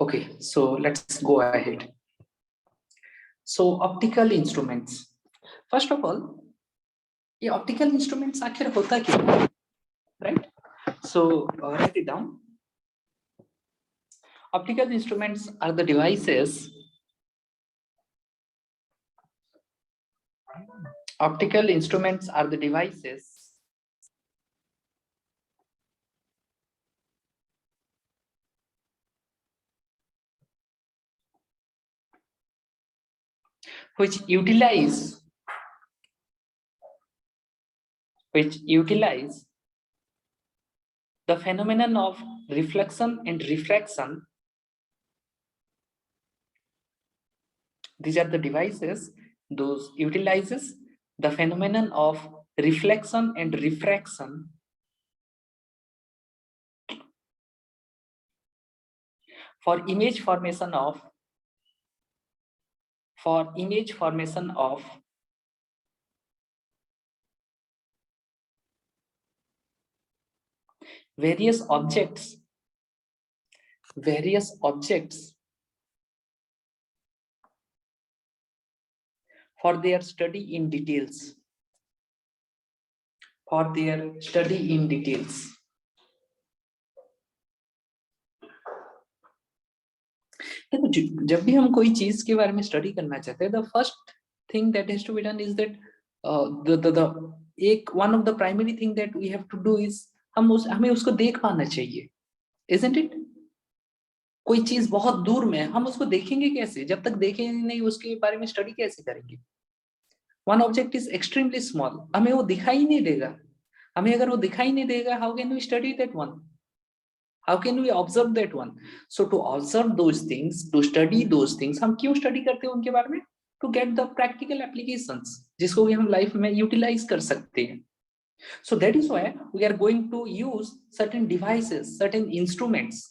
Okay, so let's go ahead. So optical instruments. First of all, ये optical instruments आखिर होता क्या है? Right? So write it down. Optical instruments are the devices. Optical instruments are the devices which utilize the phenomenon of reflection and refraction. These are the devices those utilizes the phenomenon of reflection and refraction for image formation of various objects for their study in details. जब भी हम कोई चीज के बारे में study करना चाहते हैं, the first thing that has to be done is that one of the primary thing that we have to do is हमें उसको देख पाना चाहिए, इजंट इट? कोई चीज बहुत दूर में, हम उसको देखेंगे कैसे? जब तक देखेंगे नहीं उसके बारे में स्टडी कैसे करेंगे? One object is extremely small, हमें वो दिखाई नहीं देगा. हमें अगर वो दिखाई नहीं देगा, how can we study that one? How can we observe that one? So to observe those things, to study those things, हम क्यों स्टडी करते हैं उनके बारे में? To get the practical applications, जिसको भी हम लाइफ में यूटिलाइज कर सकते हैं. So that is why we are going to use certain devices, certain instruments,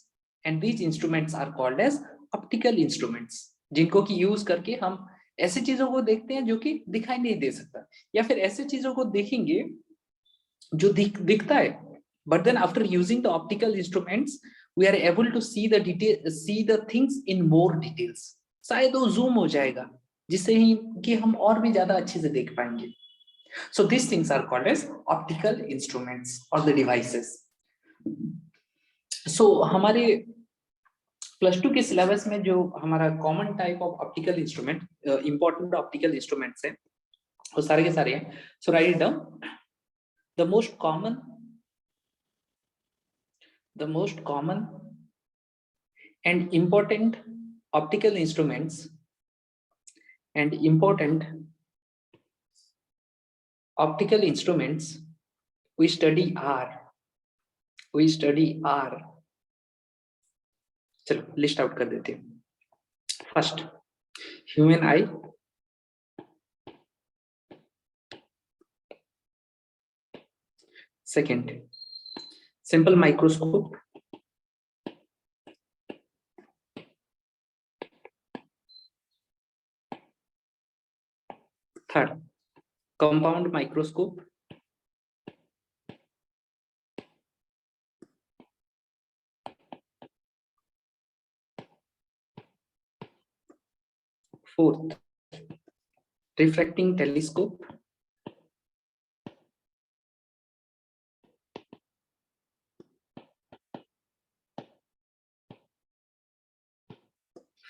and these instruments are called as optical instruments, जिनको की यूज करके हम ऐसी चीजों को देखते हैं जो कि दिखाई नहीं दे सकता, या फिर ऐसी चीजों को देखेंगे जो दिखता है. But then after using the optical instruments, we are able to see the things in more details. शायद वो zoom हो जाएगा, जिससे ही कि हम और भी ज्यादा अच्छे से देख पाएंगे. So these things are called as optical instruments or the devices. So हमारे +2 के सिलेबस में जो हमारा common type of optical instrument, important optical instruments हैं, वो सारे के सारे हैं. So write it down. The most common and important optical instruments we study are चलो लिस्ट आउट कर देते हैं. First, human I. Second, simple microscope. Third, compound microscope. Fourth, refracting telescope.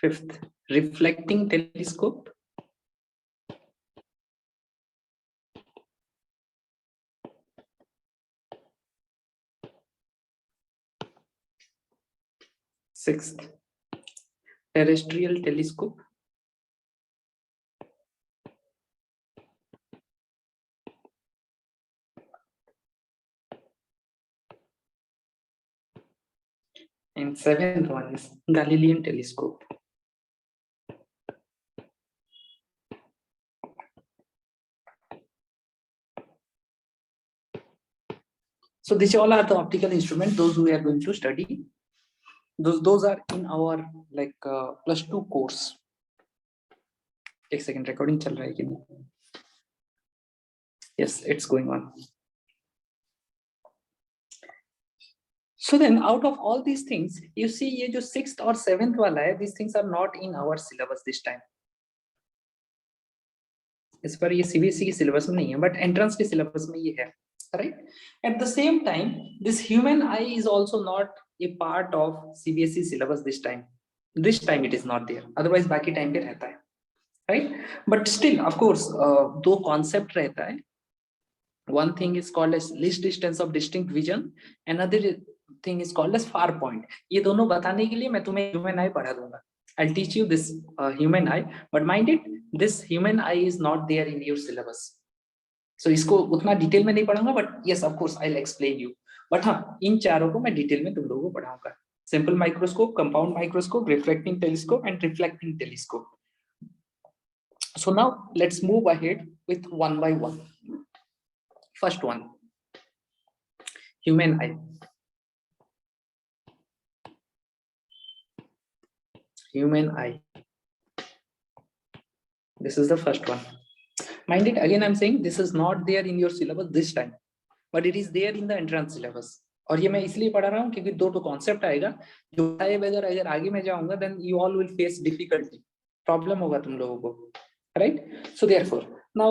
Fifth, reflecting telescope. Sixth, terrestrial telescope. And seventh one is Galilean telescope. So these all are the optical instruments, those we are going to study. Those are in our like +2 course. एक second, recording चल रहा है कि नहीं? Yes, it's going on. So then out of all these things, you see ये जो 6th और 7th वाला है, these things are not in our syllabus this time. इस पर ये CBSE की सिलेबस में नहीं है, बट एंट्रेंस के सिलेबस में ये है, right? At the same time this human eye is also not a part of CBSE syllabus this time. This time it is not there, otherwise बाकी टाइम पे रहता है, right? But still of course दो concept रहता है. One thing is called as least distance of distinct vision, another thing is called as far point. ये दोनों बताने के लिए मैं तुम्हें human eye पढ़ा दूंगा. I'll teach you this human eye, but mind it, this human eye is not there in your syllabus. So इसको उतना डिटेल में नहीं पढ़ाऊंगा, but yes, of course, I'll explain you. But हाँ, इन चारों को मैं डिटेल में तुम लोगों को पढ़ाऊंगा. Simple microscope, compound microscope, refracting telescope, and reflecting telescope. So now let's move ahead with one by one. First one, human eye. Human eye. This is the first one. Mind it, again I'm saying this is not there in your syllabus this time, but it is there in the entrance syllabus. और ये मैं इसलिए पढ़ा रहा हूँ क्योंकि दो concept आएगा जो बगैर अगर आगे में जाऊंगा then you all will face difficulty, problem होगा तुम लोगों को, right? So therefore now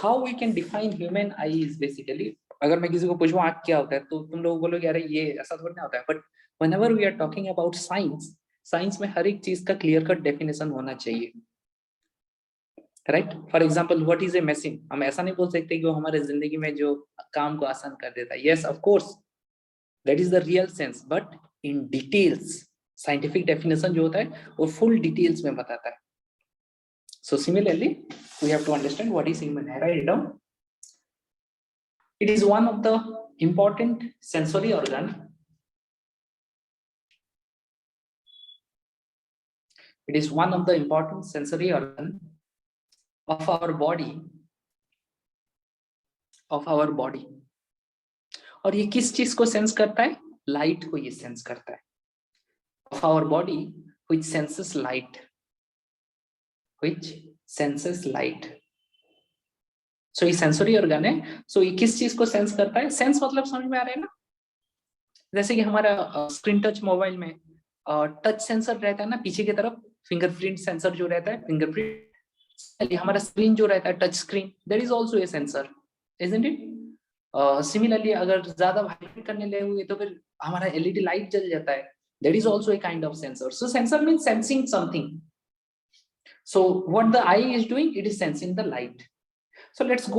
how we can define human eye is basically, अगर मैं किसी को पूछूं आँख क्या होता है तो तुम लोग बोलोगे अरे ये ऐसा थोड़ी ना होता है, but whenever we are talking about science में हर एक चीज का क्लियर कट डेफिनेशन होना चाहिए, right? For example what is a machine, हम ऐसा नहीं बोल सकते कि वो हमारे जिंदगी में जो काम को आसान कर देता है. Yes of course that is the real sense, but in details scientific definition जो होता है वो फुल डिटेल्स में बताता है. So similarly we have to understand what is human eye. Write down. It is one of the important sensory organ. It is one of the important sensory organ of our body. और ये किस चीज को sense करता है? Light को ये sense करता है. Of our body which senses light. So ये सेंसरी ऑर्गन है. So ये किस चीज को सेंस करता है? सेंस मतलब समझ में आ रहा है ना? जैसे कि हमारा स्क्रीन टच मोबाइल में टच सेंसर रहता है ना पीछे की तरफ, फिंगरप्रिंट सेंसर जो रहता है, फिंगरप्रिंट. हमारा स्क्रीन जो रहता है touch screen, there is also a sensor, isn't it? Similarly अगर ज्यादा वाइब्रेट करने लगे तो फिर हमारा एलईडी लाइट जल जाता है, there is also a kind of sensor. So sensor means sensing something. So what the eye is doing, it is sensing the light. So let's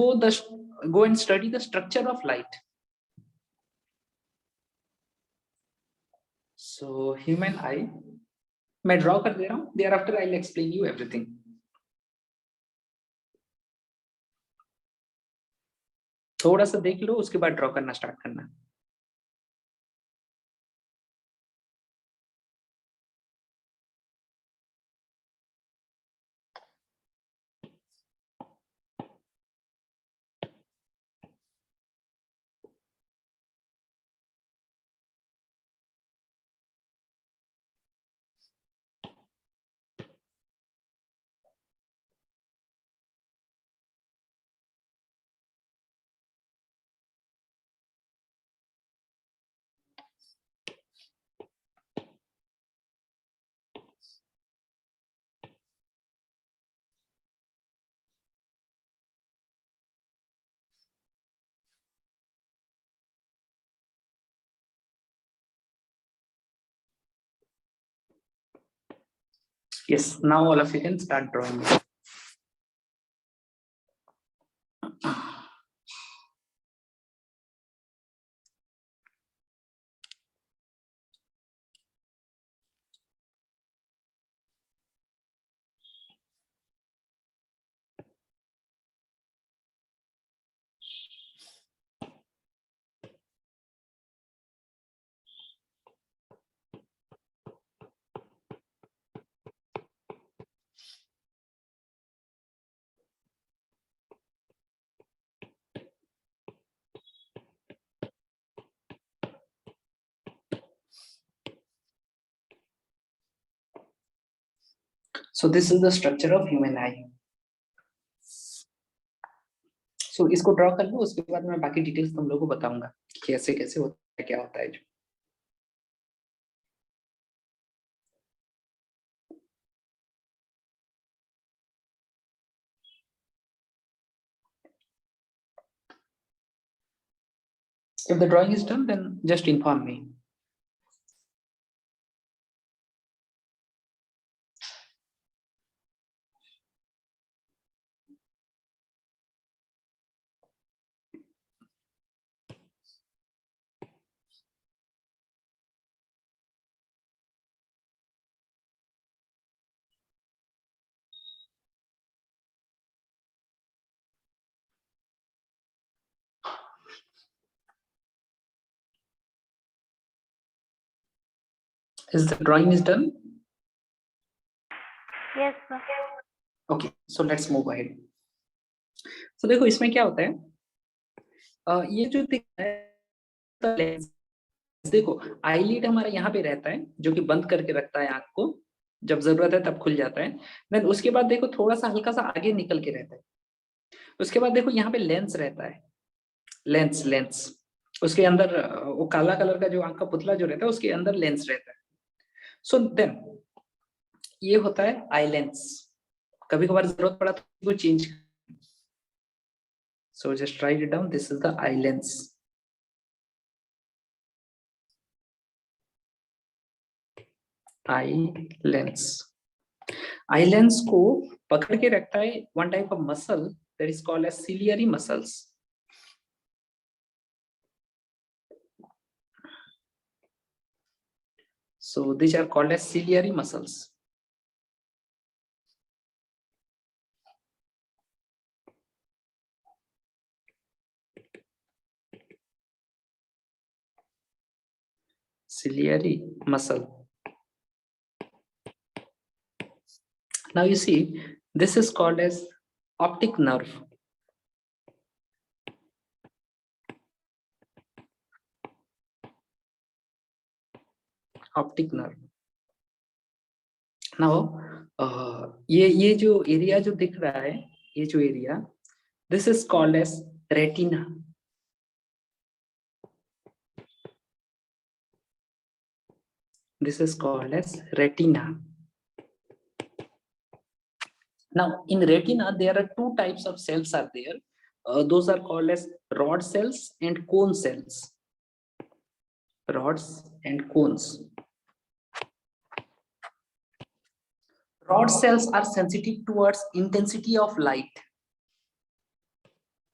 go and study the structure of light. So human eye मैं draw कर दे रहा हूँ, thereafter I'll explain you everything. थोड़ा सा देख लो, उसके बाद draw करना स्टार्ट करना. Yes, now all of you can start drawing. So this is the structure of human eye. So इसको ड्रॉ कर लो, उसके बाद मैं बाकी डिटेल्स तुम लोगों को बताऊंगा कैसे कैसे होता है, क्या होता है. If the drawing is done, then just inform me. Is the drawing is done? Yes, sir. Okay, so let's move ahead. So देखो इसमें क्या होता है, ये जो दिख रहा है लेंस, देखो आईलिड हमारा यहाँ पे रहता है जो कि बंद करके रखता है आंख को, जब जरूरत है तब खुल जाता है। देन उसके बाद देखो थोड़ा सा हल्का सा आगे निकल के रहता है। उसके बाद देखो यहाँ पे लेंस रहता है, लेंस लेंस उसके अंदर वो काला कलर का जो आंख का पुतला जो रहता है उसके अंदर लेंस रहता है। सो देन ये होता है आई लेंस। कभी कभार जरूरत पड़ा तो वो change. So just write it down, this is the eye lens. Eye lens, eye lens को पकड़ के रखता है one type of muscle that is called as ciliary muscles. So these are called as ciliary muscles. Ciliary muscle. Now you see, this is called as optic nerve. Optic nerve. Now ये जो area जो दिख रहा है, ये जो area, this is called as retina. This is called as retina. Now in retina there are two types of cells are there. Those are called as rod cells and cone cells. Rods and cones. Rod cells are sensitive towards intensity of light.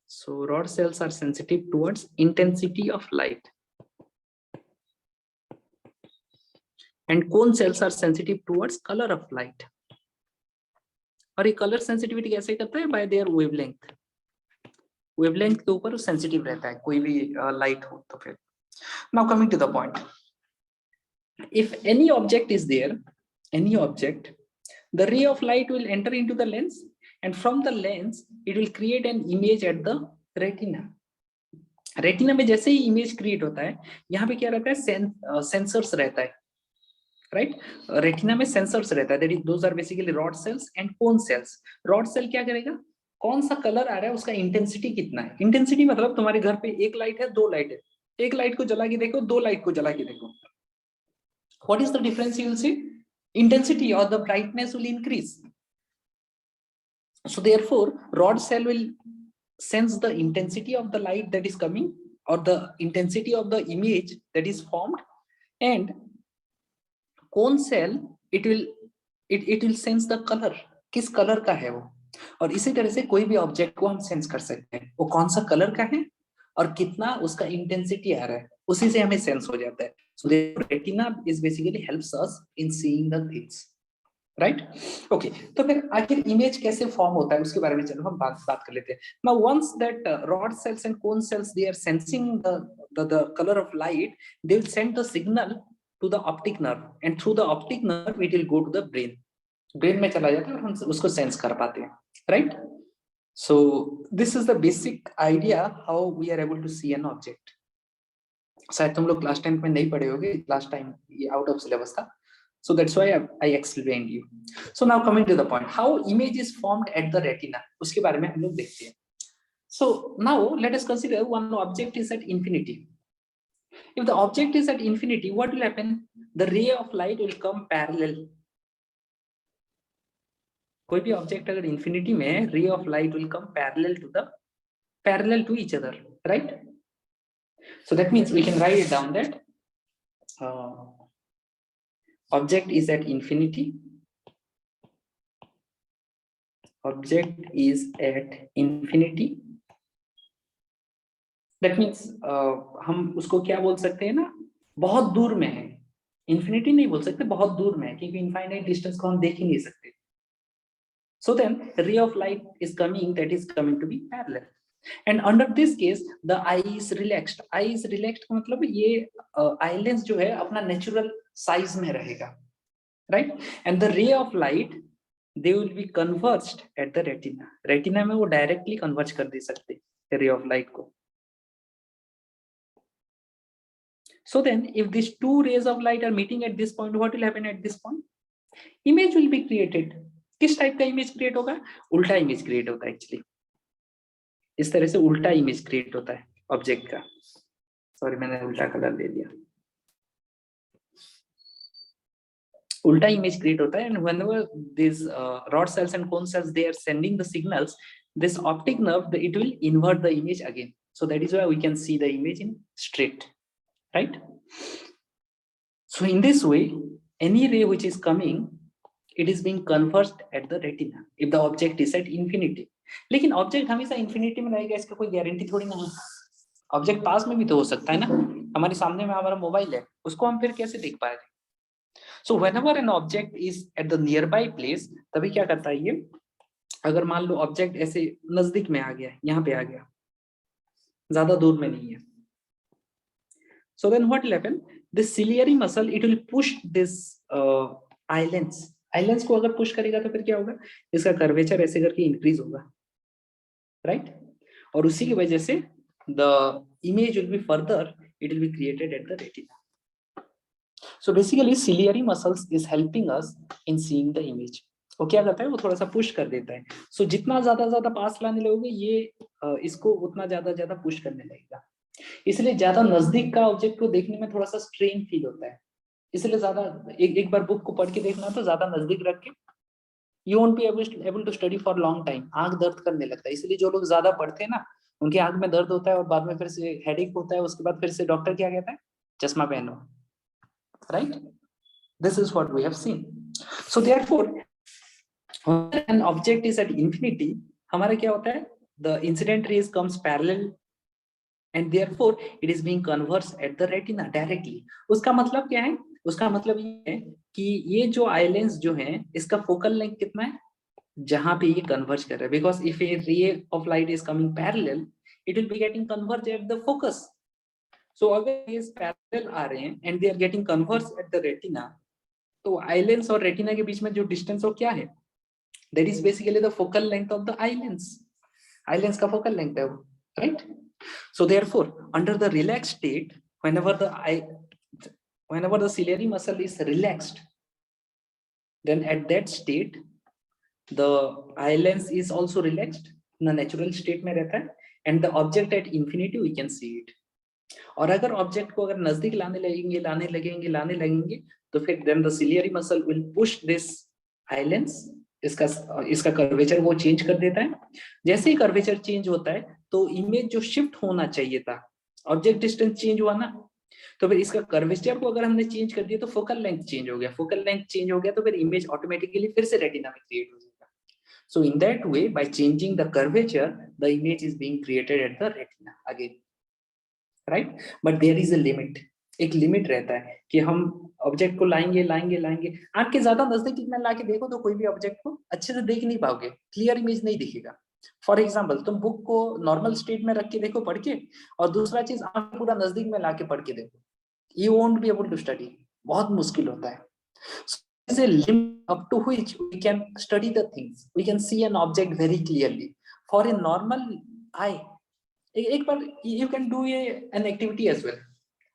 So rod cells are sensitive towards intensity of light. And cone cells are sensitive towards color of light. और ये colour sensitivity कैसे करता है? Bye there wavelength. Wavelength के ऊपर sensitive रहता है कोई भी लाइट हो तो फिर। Now coming to the point, if any object is there, any object, the ray of light will enter into the lens and from the lens it will create an image at the retina. Retina में जैसे ही image create होता है, यहाँ पे क्या रहता है? Sensors रहता है, राइट? रेटिना में सेंसर्स रहता है, that is those are basically rod cells and cone cells. Rod cell क्या करेगा? कौन सा कलर आ रहा है उसका इंटेंसिटी कितना है। इंटेंसिटी मतलब तुम्हारे घर पे एक लाइट है, दो लाइट है, एक लाइट को जला के देखो, दो लाइट को जला के देखो, what is the difference? You will see intensity or the brightness will increase. So therefore rod cell will sense the intensity of the light that is coming or the intensity of the image that is formed, and cone cell it will sense the color, किस colour का है वो। और इसी तरह से कोई भी ऑब्जेक्ट को हम सेंस कर सकते हैं, वो कौन सा कलर का है और कितना उसका इंटेंसिटी आ रहा है, उसी से हमें सेंस हो जाता है। So the retina is basically helps us in seeing the things, right? Okay, तो फिर आखिर इमेज कैसे फॉर्म होता है उसके बारे में चलो हम बात कर लेते हैं। Now once that rod cells and cone cells they are sensing the color of light, they will send the signal to the optic nerve and through the optic nerve it will go to the brain. Brain में चला जाता है और हम उसको sense कर पाते हैं, right? So this is the basic idea how we are able to see an object. शायद तुम लोग क्लास 10 में नहीं पढ़े होगे, लास्ट टाइम ये आउट ऑफ सिलेबस था, so that's why I explained you. So now coming to the point, how image is formed at the retina, उसके बारे में हम लोग देखते हैं। So now let us consider one object is at infinity. If the object is at infinity, what will happen? The ray of light will come parallel. कोई भी object अगर इंफिनिटी में है, ray of light will come parallel to each other, right? So that means we can write it down that object is at infinity. Object is at infinity. That means हम उसको क्या बोल सकते हैं ना, बहुत दूर में है. इन्फिनिटी नहीं बोल सकते, बहुत दूर में है, क्योंकि इनफाइनाइट डिस्टेंस को हम देख ही नहीं सकते. So then ray of light is coming, that is coming to be parallel. And under this case the eye is relaxed. Eye is relaxed का मतलब ये eye lens जो है अपना natural size में रहेगा, right? And the ray of light they will be converged at the retina. Retina में वो directly converge कर दे सकते ray of light को. So then if these two rays of light are meeting at this point, what will happen at this point? Image will be created. किस type का image create होगा? उल्टा image create होता है actually. इस तरह से उल्टा इमेज क्रिएट होता है ऑब्जेक्ट का. सॉरी मैंने उल्टा कलर ले लिया. उल्टा इमेज क्रिएट होता है. And whenever this rod cells and cone cells they are sending the signals, this optic nerve it will invert the image again. So that is why we can see the image in straight, right? So in this way any ray which is coming, it is being converged at the retina if the object is at infinity. लेकिन object हमेशा infinity में रहेगा इसका कोई guarantee थोड़ी नहीं है. Object पास में भी तो हो सकता है ना. हमारे सामने में हमारा मोबाइल है, उसको हम फिर कैसे देख पाएंगे? सो whenever an object is at the nearby place, तभी क्या करता है ये, अगर मान लो ऑब्जेक्ट ऐसे नजदीक में आ गया, यहाँ पे आ गया, ज्यादा दूर में नहीं है. So then what will happen? This ciliary muscle it will push this eye lens. Eye lens को अगर push करेगा तो फिर क्या होगा? इसका curvature ऐसे करके increase होगा, right? और उसी की वजह से the image will be further, it will be created at the retina. So basically ciliary muscles is helping us in seeing the image. वो क्या करता है? वो थोड़ा सा push कर देता है. So जितना ज्यादा पास लाने लगोगे ये इसको उतना ज्यादा push करने लगेगा. इसलिए ज्यादा नजदीक का ऑब्जेक्ट को देखने में थोड़ा सा स्ट्रेन फील होता है. इसलिए ज्यादा एक बार बुक को पढ़ के देखना तो ज्यादा नजदीक रख के, you won't be able to study for long time. आंख दर्द करने लगता है. इसलिए जो लोग ज्यादा पढ़ते हैं ना, उनकी आंख में दर्द होता है और बाद में फिर से हेडेक होता है. उसके बाद फिर से डॉक्टर क्या कहता है? चश्मा पहनो, right? This is what we have seen. So therefore when an object is at infinity, हमारा क्या होता है? The incident rays comes parallel and therefore it is being converged at the retina directly. उसका मतलब क्या है? उसका मतलब ये है कि ये जो आई लेंस जो है इसका फोकल लेंथ कितना है जहां पे ये कन्वर्ज कर रहा है. Because if a ray of light is coming parallel, it will be getting converge at the focus. So अगर ये पैरेलल आ रहे हैं and they are getting converge at the retina, तो आई लेंस और रेटिना के बीच में जो डिस्टेंस हो क्या है? That is basically the focal length of the eye lens. Eye lens का फोकल लेंथ है वो, right? So therefore under the relaxed state, whenever the ciliary muscle is relaxed, then at that state the eye lens is also relaxed, in the natural state में रहता है, and the object at infinity we can see it. और अगर object को अगर नजदीक लाने लगेंगे तो फिर then the ciliary muscle will push this eye lens. इसका कर्वेचर वो चेंज कर देता है. जैसे ही कर्वेचर चेंज होता है तो इमेज जो शिफ्ट होना चाहिए था, ऑब्जेक्ट डिस्टेंस चेंज हुआ ना, तो फिर इसका कर्वेचर को अगर हमने चेंज कर दिया तो फोकल लेंथ चेंज हो गया. फोकल लेंथ चेंज हो गया तो फिर इमेज ऑटोमेटिकली फिर से रेटिना में क्रिएट हो जाएगा. So in that way by changing the curvature the image is being created at the retina again, right? But there is a limit. एक लिमिट रहता है कि हम ऑब्जेक्ट को लाएंगे. आंख के ज्यादा नजदीक कितना लाके देखो तो कोई भी ऑब्जेक्ट को अच्छे से देख नहीं पाओगे, क्लियर इमेज नहीं दिखेगा. फॉर एग्जाम्पल तुम बुक को नॉर्मल स्टेट में रख के देखो पढ़ के, और दूसरा चीज आंख पूरा नजदीक में लाके पढ़ के देखो, you won't be able to study. बहुत मुश्किल होता है. So, there is a limit up to which we can study the things. We can see an object very clearly. For a normal eye, एक बार you can do an activity as well.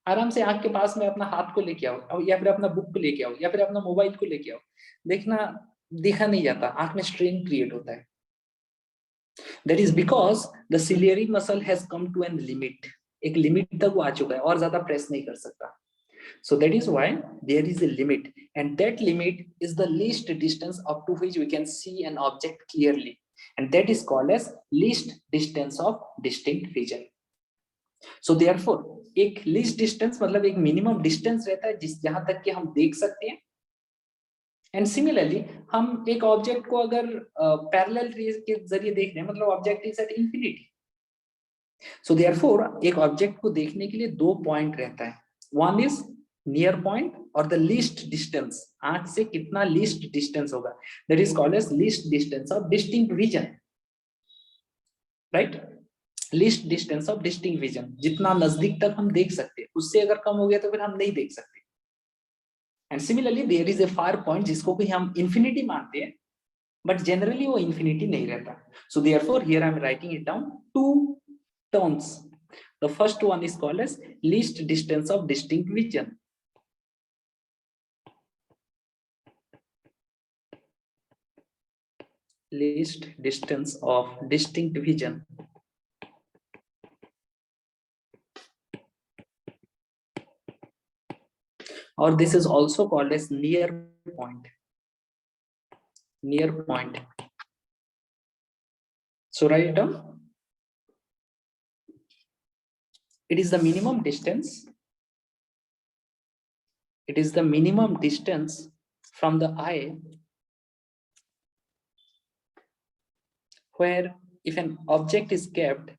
आराम से आंख के पास में अपना हाथ को लेके आओ, या फिर अपना बुक को लेके आओ, या फिर अपना मोबाइल को लेके आओ. देखना, देखा नहीं जाता, आंख में स्ट्रेन क्रिएट होता है. That is because the ciliary muscle has come to an limit. एक लिमिट तक वो आ चुका है और ज्यादा प्रेस नहीं कर सकता. So that is why there is a limit, and that limit is the least distance up to which we can see an object clearly, and that is called as least distance of distinct vision. So therefore एक least distance मतलब एक minimum distance रहता है जिस जहां तक कि हम देख सकते हैं। एंड सिमिलरली हम एक ऑब्जेक्ट को अगर पैरेलल रेज के जरिए देख रहे हैं मतलब object is at infinity. So therefore एक ऑब्जेक्ट को देखने के लिए दो पॉइंट रहता है, वन इज नियर पॉइंट और द लीस्ट डिस्टेंस, आंख से कितना लीस्ट डिस्टेंस होगा, that is called as least distance of distinct vision, right. Least distance of distinct vision, जितना नजदीक तक हम देख सकते हैं, उससे अगर कम हो गया तो फिर हम नहीं देख सकते। And similarly there is a far point जिसको भी हम इंफिनिटी मानते हैं, बट जनरली वो इंफिनिटी नहीं रहता। So therefore here I am writing it down to terms. The first one is called as least distance of distinct vision. Least distance of distinct vision. Or this is also called as near point. Near point. So write it down. It is the minimum distance. It is the minimum distance from the eye where if an object is kept,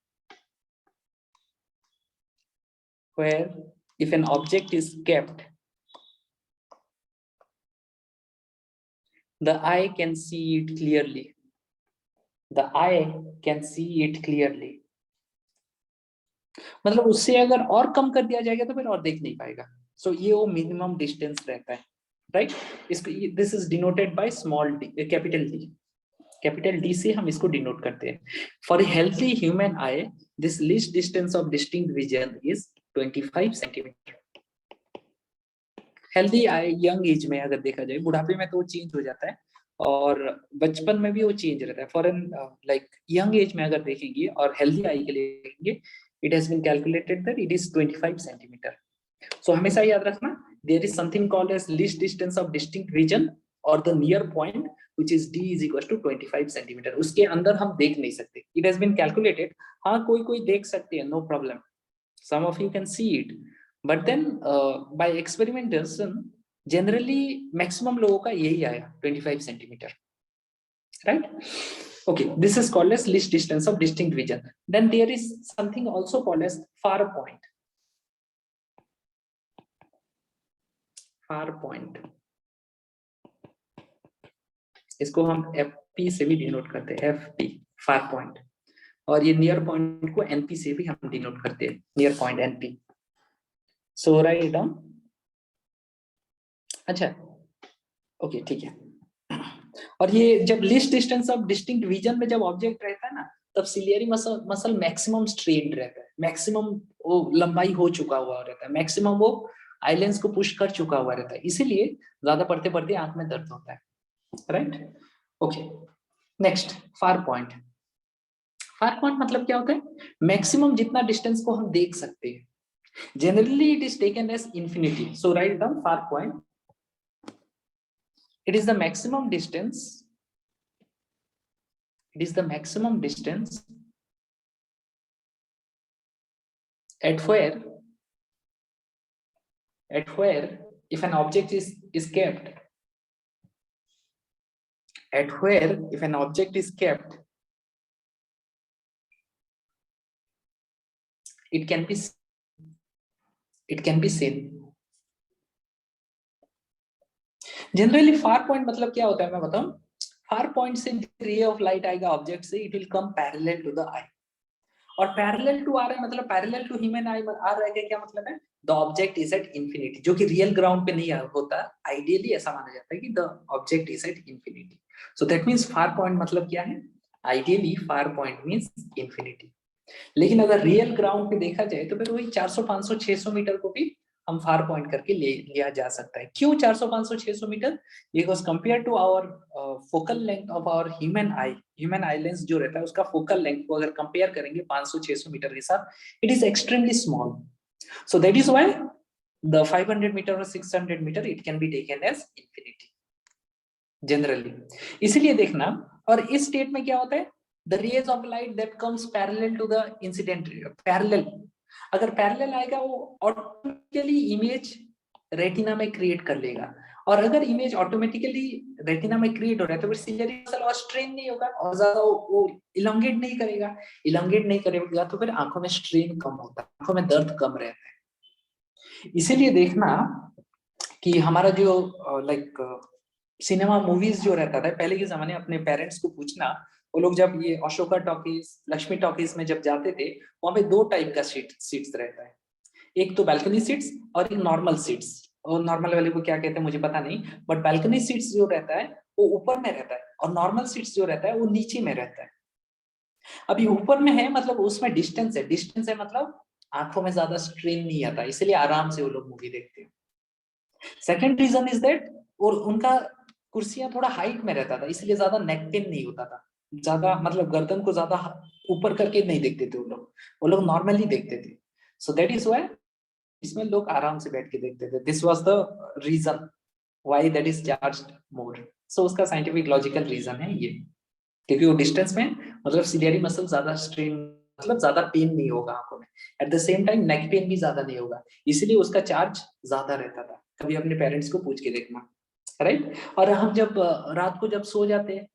the eye can see it clearly. The eye can see it clearly. मतलब उससे अगर और कम कर दिया जाएगा तो फिर और देख नहीं पाएगा। सो ये वो मिनिमम डिस्टेंस रहता है, राइट। इसको this is denoted by small D, capital D. Capital D से हम इसको डिनोट करते हैं। For a healthy human eye this least distance of distinct vision is 25 centimetre. Healthy I young age में अगर देखा जाए, बुढ़ापे में तो वो चेंज हो जाता है और बचपन में भी वो चेंज रहता है। For an like young age में अगर देखेंगे और हेल्थी आई के लिए देखेंगे, it has been calculated that it is 25 centimeter. So हमेशा याद रखना, there is something called as least distance of distinct vision or the near point which is d is equals to 25 centimeter. उसके अंदर हम देख नहीं सकते, it has been calculated. हाँ कोई देख सकते हैं, no problem, some of you can see it, but then by experimentation generally maximum लोगों का यही आया 25 centimeter, right? Okay, this is called as least distance of distinct vision. Then there is something also called as far point. Far point. इसको हम FP से भी denote करते हैं, FP, far point. और ये नियर पॉइंट को NP से भी हम डिनोट करते हैं, near point NP. So write it down. अच्छा, ओके ठीक है। और ये जब least distance of distinct vision में जब ऑब्जेक्ट रहता है ना, तब सिलियरी मसल मैक्सिमम स्ट्रेन्ड रहता है, मैक्सिमम वो लंबाई हो चुका हुआ रहता है, मैक्सिमम वो आइलेंस को पुश कर चुका हुआ रहता है, इसीलिए ज्यादा पढ़ते पढ़ते आंख में दर्द होता है, right. Okay, next far point. Far point मतलब क्या होता है? मैक्सिमम जितना डिस्टेंस को हम देख सकते हैं। Generally it is taken as infinity. So write down far point. It is the maximum distance. It is the maximum distance at where if an object is kept, at where if an object is kept, it can be seen. Generally far point मतलब क्या होता है मैं बताऊं। फार point से ray of light आएगा object से, it will come parallel to the eye, और पैरेलल टू आ रहा है मतलब पैरेलल टू ह्यूमन आई आ रहा है, क्या मतलब है? The object is at infinity, जो कि रियल ग्राउंड पे नहीं होता। आइडियली ऐसा माना जाता है कि the object is at infinity. So that means far point मतलब क्या है? Ideally far point means infinity. लेकिन अगर रियल ग्राउंड पे देखा जाए तो फिर वही 400, 500, 600 मीटर को भी हम फार पॉइंट करके लिया जा सकता है। क्यों 400, 500, 600 meter? Because compare to our focal length of our human eye lens जो रहता है उसका फोकल लेंथ को अगर कंपेयर करेंगे 500, 600 मीटर के साथ, it is extremely small. So that is why the 500 meter और 600 meter it can be taken as infinity generally. इसीलिए देखना, और इस स्टेट में क्या होता है? The rays of light that comes parallel to the incident ray, parallel, अगर पैरेलल आएगा वो ऑटोमेटिकली इमेज रेटिना में क्रिएट कर लेगा, और अगर इमेज ऑटोमेटिकली रेटिना में क्रिएट हो रहा है तो फिर सिलियरी मसल और स्ट्रेन नहीं होगा और ज्यादा वो इलोंगेट नहीं करेगा। इलोंगेट नहीं करेगा तो फिर आंखों में स्ट्रेन कम होता है, आंखों में दर्द कम रहता है। इसीलिए देखना कि हमारा जो लाइक सिनेमा मूवीज जो रहता था पहले के जमाने, अपने पेरेंट्स को पूछना, वो लोग जब ये अशोका टॉकीज, लक्ष्मी टॉकीज में जब जाते थे, वहां पे दो टाइप का सीट्स रहता है, एक तो बैल्कनी सीट्स और एक नॉर्मल सीट्स। और नॉर्मल वाले को क्या कहते हैं मुझे पता नहीं, बट बैल्कनी सीट्स जो रहता है वो ऊपर में रहता है और नॉर्मल सीट्स जो रहता है वो नीचे में रहता है। अभी ऊपर में है मतलब उसमें डिस्टेंस है, डिस्टेंस है मतलब आंखों में ज्यादा स्ट्रेन नहीं आता, इसलिए आराम से वो लोग मूवी देखते हैं। सेकेंड रीजन इज दैट, और उनका कुर्सियां थोड़ा हाइट में रहता था इसलिए ज्यादा नेक पेन नहीं होता था, ज्यादा मतलब गर्दन को ज्यादा ऊपर करके नहीं देखते थे वो लोग नॉर्मली देखते थे। सो दैट इज व्हाई इसमें लोग आराम से बैठ के देखते थे। This was the reason why that is charged more. So उसका साइंटिफिक लॉजिकल रीजन है ये, क्योंकि वो डिस्टेंस में मतलब सिलियरी मसल ज्यादा स्ट्रेन, मतलब ज्यादा पेन नहीं होगा आंखों में, eight the same time neck pain भी ज्यादा नहीं होगा, इसलिए उसका चार्ज ज्यादा रहता था। कभी अपने पेरेंट्स को पूछ के देखना, राइट। और हम जब रात को जब सो जाते हैं,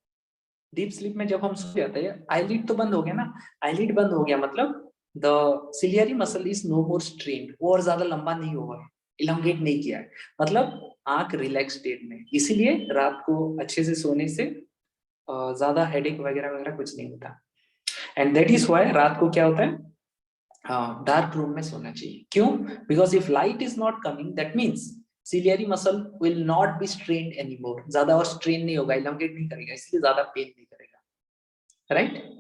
डीप स्लीप में जब हम सो जाते हैं, आईलिड तो बंद हो गया ना, आईलिड बंद हो गया मतलब the ciliary muscle is no more strained, और ज्यादा लंबा नहीं हुआ है, इलोंगेट नहीं किया है, मतलब आंख रिलैक्स स्टेट में, इसीलिए रात को अच्छे से सोने से ज्यादा हेडेक वगैरह वगैरह कुछ नहीं होता। एंड दैट इज व्हाई रात को क्या होता है, डार्क रूम में सोना चाहिए। क्यों? Because if light is not coming that means ciliary muscle will not be strained anymore, ज्यादा और स्ट्रेन नहीं होगा, इलोंगेट नहीं करेगा, इसलिए ज्यादा पेन नहीं करेगा, right.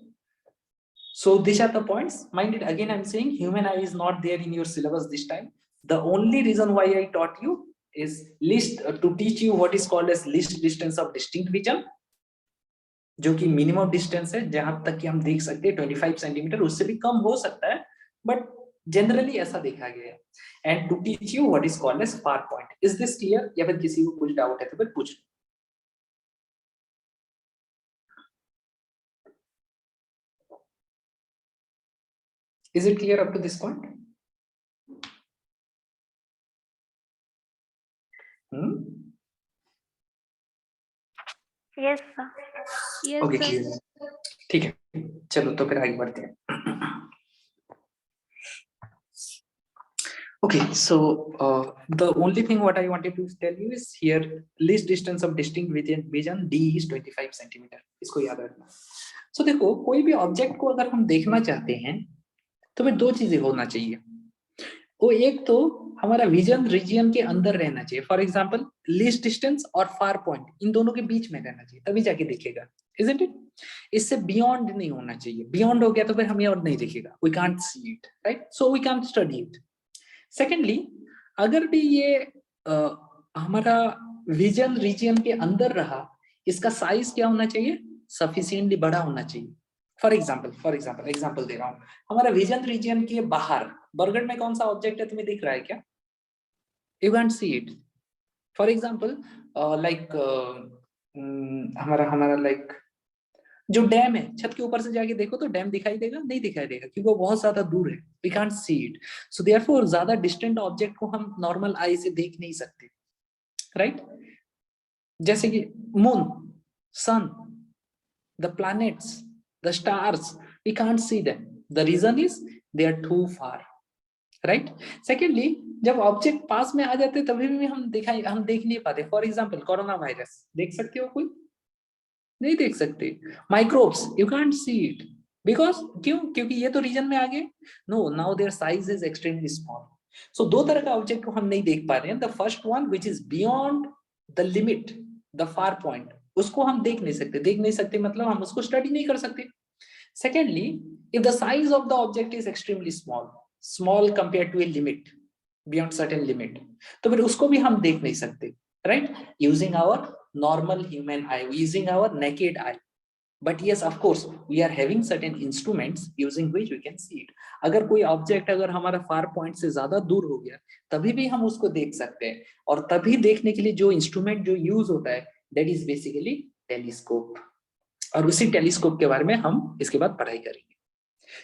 So these are the points. Mind it, again I'm saying human eye is not there in your syllabus this time. The only reason why I taught you is least to teach you what is called as least distance of distinct vision, जो कि minimum distance है जहां तक कि हम देख सकते हैं 25 सेंटीमीटर, उससे भी कम हो सकता है बट जनरली ऐसा देखा गया है। And to teach you what is called as far point. Is this clear? या फिर किसी को कुछ डाउट है तो फिर पूछ लो। Is it clear up to this point? Yes sir. Okay clear, ठीक है, चलो तो फिर आगे बढ़ते हैं। Okay, so the only thing what I wanted to tell you is here least distance of distinct vision D is 25 centimetre, इसको याद रखना। So देखो, कोई भी ऑब्जेक्ट को अगर हम देखना चाहते हैं तो फिर दो चीजें होना चाहिए। वो एक तो हमारा विजन रीजियन के अंदर रहना चाहिए, फॉर एग्जांपल लीस्ट डिस्टेंस और फार पॉइंट इन दोनों के बीच में रहना चाहिए, तभी जाके दिखेगा, इजंट इट? इससे बियॉन्ड नहीं होना चाहिए, बियॉन्ड हो गया तो फिर हमें और नहीं दिखेगा, we can't see it, right? So we can't study it. Secondly, अगर भी ये हमारा विजन रीजियन के अंदर रहा, इसका साइज क्या होना चाहिए? सफिशिएंटली बड़ा होना चाहिए। फॉर एग्जांपल दे रहा हूं, हमारा विजन रीजियन के बाहर बरगद में कौन सा ऑब्जेक्ट है, तुम्हें दिख रहा है क्या? You can't see it. For example like हमारा लाइक जो डैम है, छत के ऊपर से जाके देखो तो डैम दिखाई देगा? नहीं दिखाई देगा, क्योंकि वो बहुत ज्यादा दूर है, we can't see it. So therefore ज्यादा डिस्टेंट ऑब्जेक्ट को हम नॉर्मल आई से देख नहीं सकते, राइट? जैसे कि moon, sun, the planets, the stars, we can't see them, the reason is they are too far, right? Secondly, जब ऑब्जेक्ट पास में आ जाते तभी भी हम देख नहीं पाते। फॉर एग्जाम्पल कोरोना वायरस देख सकते हो कोई? नहीं देख सकते। Microbes you can't see it, because क्यों? क्योंकि ये तो रीजन में आ गए। No, now their size is extremely small. So दो तरह का ऑब्जेक्ट को हम नहीं देख पा रहे हैं। The first one which is beyond the limit, the far point, उसको हम देख नहीं सकते मतलब हम उसको स्टडी नहीं कर सकते। Secondly, if the size of the object is extremely small compare to a limit, beyond certain limit, तो फिर उसको भी हम देख नहीं सकते, right? Using our normal human eye, using our naked eye. But yes, of course, we are having certain instruments using which we can see it. अगर कोई ऑब्जेक्ट अगर हमारा फार पॉइंट से ज्यादा दूर हो गया तभी भी हम उसको देख सकते हैं, और तभी देखने के लिए जो इंस्ट्रूमेंट जो यूज होता है दैट इज बेसिकली टेलीस्कोप। और उसी टेलीस्कोप के बारे में हम इसके बाद पढ़ाई करेंगे।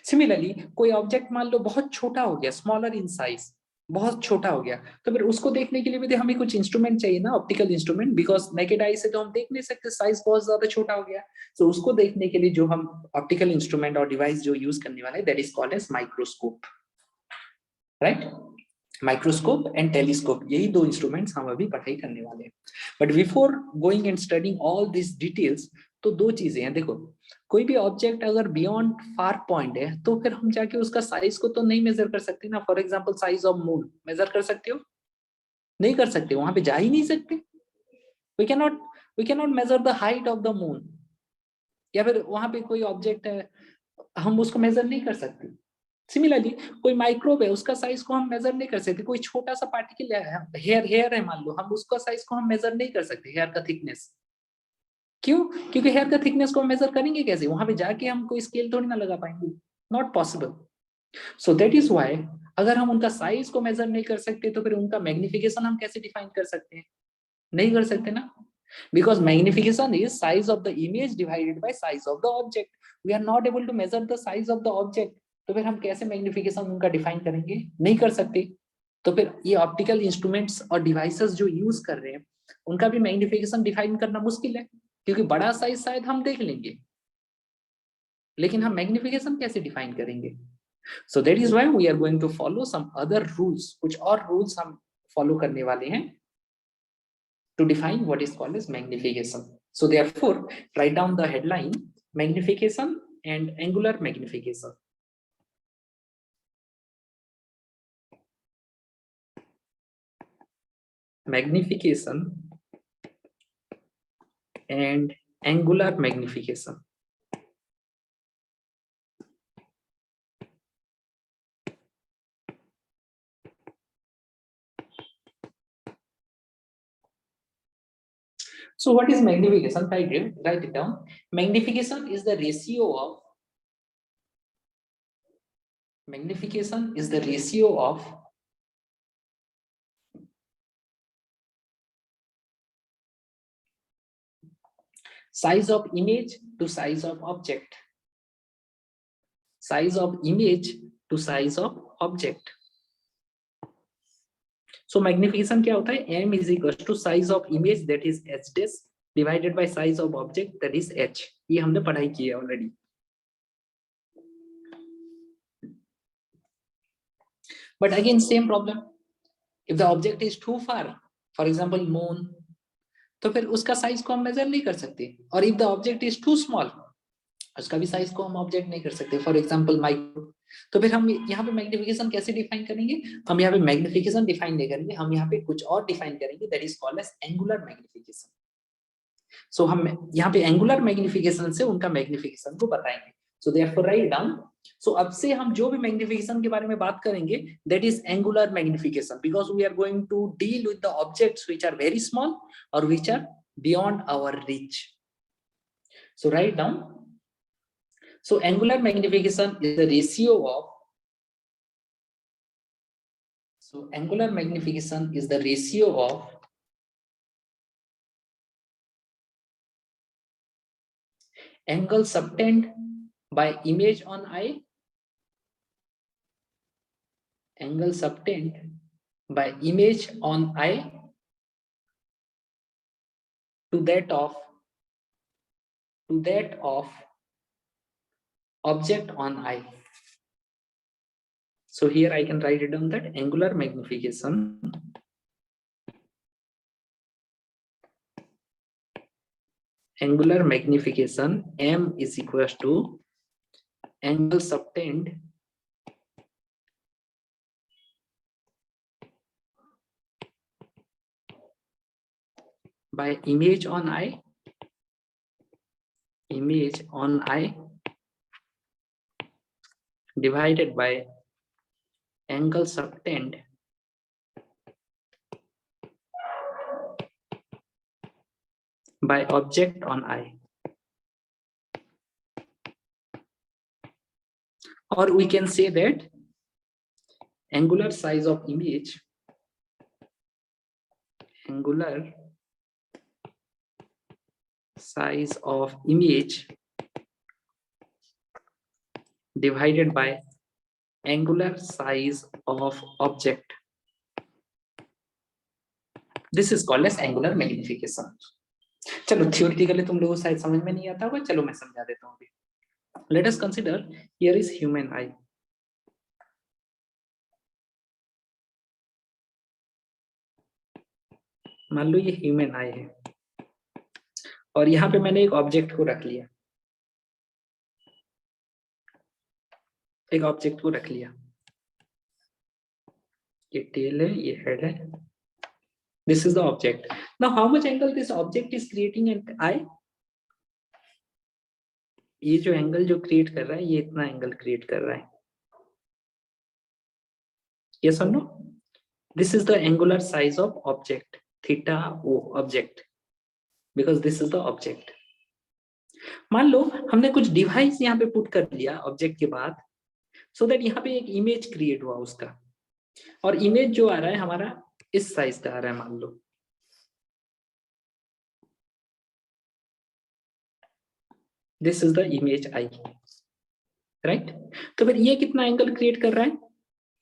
सिमिलरली कोई ऑब्जेक्ट मान लो बहुत छोटा हो गया, स्मॉलर इन साइज, बहुत छोटा हो गया, तो फिर उसको देखने के लिए भी हमें कुछ इंस्ट्रूमेंट चाहिए ना, optical instrument, because naked eye से तो हम देख नहीं सकते, साइज बहुत ज्यादा छोटा हो गया। तो उसको देखने के लिए जो हम ऑप्टिकल इंस्ट्रूमेंट और डिवाइस जो यूज करने वाले, that is called as microscope, right. Microscope and telescope, यही दो इंस्ट्रूमेंट्स हम अभी पढ़ाई करने वाले हैं। But before going and studying all this details, तो दो चीजें हैं, देखो कोई भी ऑब्जेक्ट अगर बियॉन्ड फार पॉइंट है तो फिर हम जाके उसका साइज को तो नहीं मेजर कर सकते ना। For example size of moon measure कर सकते हो? नहीं कर सकते, वहां पे जा ही नहीं सकते। We can not measure the height of the moon, या फिर वहां पे कोई ऑब्जेक्ट है हम उसको मेजर नहीं कर सकते। सिमिलरली कोई माइक्रोब है, उसका साइज को हम मेजर नहीं कर सकते। कोई छोटा सा पार्टिकल है, हेयर है मान लो, हम उसका साइज को हम मेजर नहीं कर सकते, हेयर का थिकनेस। क्यों? क्योंकि हेयर का थिकनेस को हम मेजर करेंगे कैसे? वहां पे जाके हम कोई स्केल थोड़ी ना लगा पाएंगे, not possible. So that is why अगर हम उनका साइज को मेजर नहीं कर सकते तो फिर उनका मैग्निफिकेशन हम कैसे डिफाइन कर सकते हैं? नहीं कर सकते ना, because magnification is size of the image divided by size of the object. We are not able to measure the size of the object. तो फिर हम कैसे मैग्निफिकेशन उनका डिफाइन करेंगे? नहीं कर सकते। तो फिर ये ऑप्टिकल इंस्ट्रूमेंट्स और डिवाइसेस जो यूज कर रहे हैं उनका भी मैग्निफिकेशन डिफाइन करना मुश्किल है, क्योंकि बड़ा साइज शायद हम देख लेंगे, लेकिन हम मैग्निफिकेशन कैसे डिफाइन करेंगे? So that is why we are going to follow some other rules, कुछ और रूल्स हम फॉलो करने वाले हैं to define what is called as magnification. So therefore, write down the headline: magnification and angular magnification. Magnification and angular magnification. So what is magnification? Write it down. Magnification is the ratio of size of image to size of object. Size of image to size of object. So magnification क्या होता है? M is equals to size of image, that is h dash, divided by size of object, that is h. ये हमने पढ़ाई की है already. But again same problem. If the object is too far, for example moon, तो फिर उसका size को हम मेजर नहीं कर सकते। और if the object is too small, उसका भी साइज को हम ऑब्जेक्ट नहीं कर सकते, फॉर एग्जाम्पल माइक्रो। तो फिर हम यहाँ पे मैग्निफिकेशन कैसे डिफाइन करेंगे? हम यहाँ पे मैग्निफिकेशन डिफाइन नहीं करेंगे, हम यहाँ पे कुछ और डिफाइन करेंगे, that is called as angular magnification. So हम यहाँ पे एंगुलर मैग्निफिकेशन से उनका मैग्निफिकेशन को बताएंगे। So therefore write down. So अब से हम जो भी मैग्निफिकेशन के बारे में बात करेंगे, that is angular magnification, because we are going to deal with the objects which are very small और which are beyond our reach. So write down. So angular magnification is the ratio of, angle subtended by image on eye, to that of object on eye. So here I can write it down that angular magnification M is equals to angle subtended by image on eye divided by angle subtended by object on eye. Or we can say that angular size of image divided by angular size of object. This is called as angular magnification. चलो theoretically तुम लोगों को शायद समझ में नहीं आता होगा, चलो मैं समझा देता हूँ अभी. Let us consider here is human eye. मान लो ये ह्यूमन आई है और यहाँ पे मैंने एक ऑब्जेक्ट को रख लिया, एक ऑब्जेक्ट को रख लिया. ये टेल है, ये हेड है. This is the object. Now how much angle this object is creating an eye? ये जो एंगल जो क्रिएट कर रहा है ये इतना एंगल क्रिएट कर रहा है. Yes or no? This is the angular size of object, theta o object, because this is the object. मान लो हमने कुछ डिवाइस यहाँ पे पुट कर लिया ऑब्जेक्ट के बाद, सो दैट यहाँ पे एक इमेज क्रिएट हुआ उसका, और इमेज जो आ रहा है हमारा इस साइज का आ रहा है. मान लो this is the image eye, right. तो फिर ये कितना एंगल क्रिएट कर रहा है?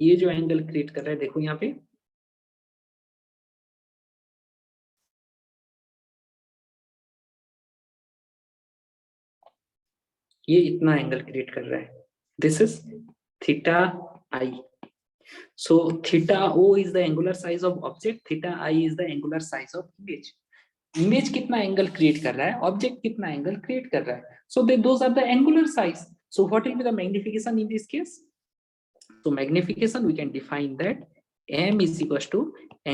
ये जो एंगल क्रिएट कर रहा है देखो यहाँ पे, ये इतना एंगल क्रिएट कर रहा है. This is theta I. So theta O is the angular size of object, theta I is the angular size of image. Image कितना एंगल क्रिएट कर रहा है, ऑब्जेक्ट कितना एंगल क्रिएट कर रहा है. So those are the angular size. So what will be the magnification in this case? So magnification we can define that m is equals to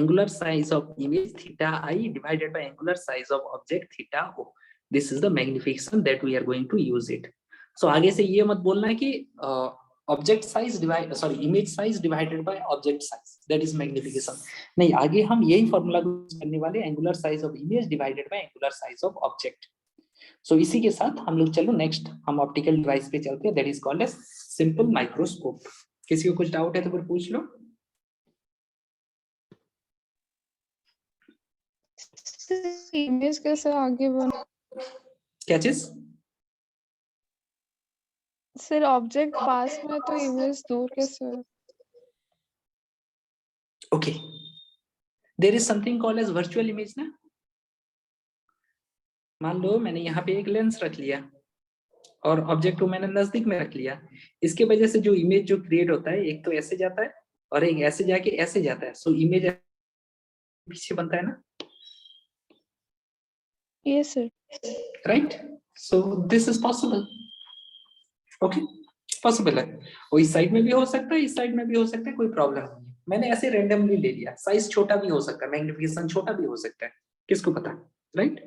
angular size of image theta I divided by angular size of object theta O. This is the magnification that we are going to use it. So आगे से ये मत बोलना कि object size divide image size divided by object size, that is magnification. नहीं, आगे हम यही फॉर्मूला यूज करने वाले, angular size of image divided by angular size of object. So इसी के साथ हम लोग चलो नेक्स्ट हम ऑप्टिकल डिवाइस पे चलते हैं, that is called as simple microscope. किसी को कुछ डाउट है तो फिर पूछ लो. इमेज कैसे आगे बना? क्या चीज? सर ऑब्जेक्ट पास में तो इमेज दूर कैसे है? Okay, there is something called as virtual image ना. मान लो मैंने यहाँ पे एक लेंस रख लिया और ऑब्जेक्ट को मैंने नजदीक में रख लिया. इसके वजह से जो इमेज जो क्रिएट होता है, एक तो ऐसे जाता है और एक ऐसे जाके ऐसे जाता है. सो इमेज पीछे बनता है ना. Yes sir. Right. So this is possible. Okay, possible है. वो इस साइड में भी हो सकता है, इस साइड में भी हो सकता है, कोई प्रॉब्लम नहीं है. मैंने ऐसे रैंडमली ले लिया. साइज छोटा भी हो सकता है, मैग्निफिकेशन छोटा भी हो सकता है, किसको पता, right.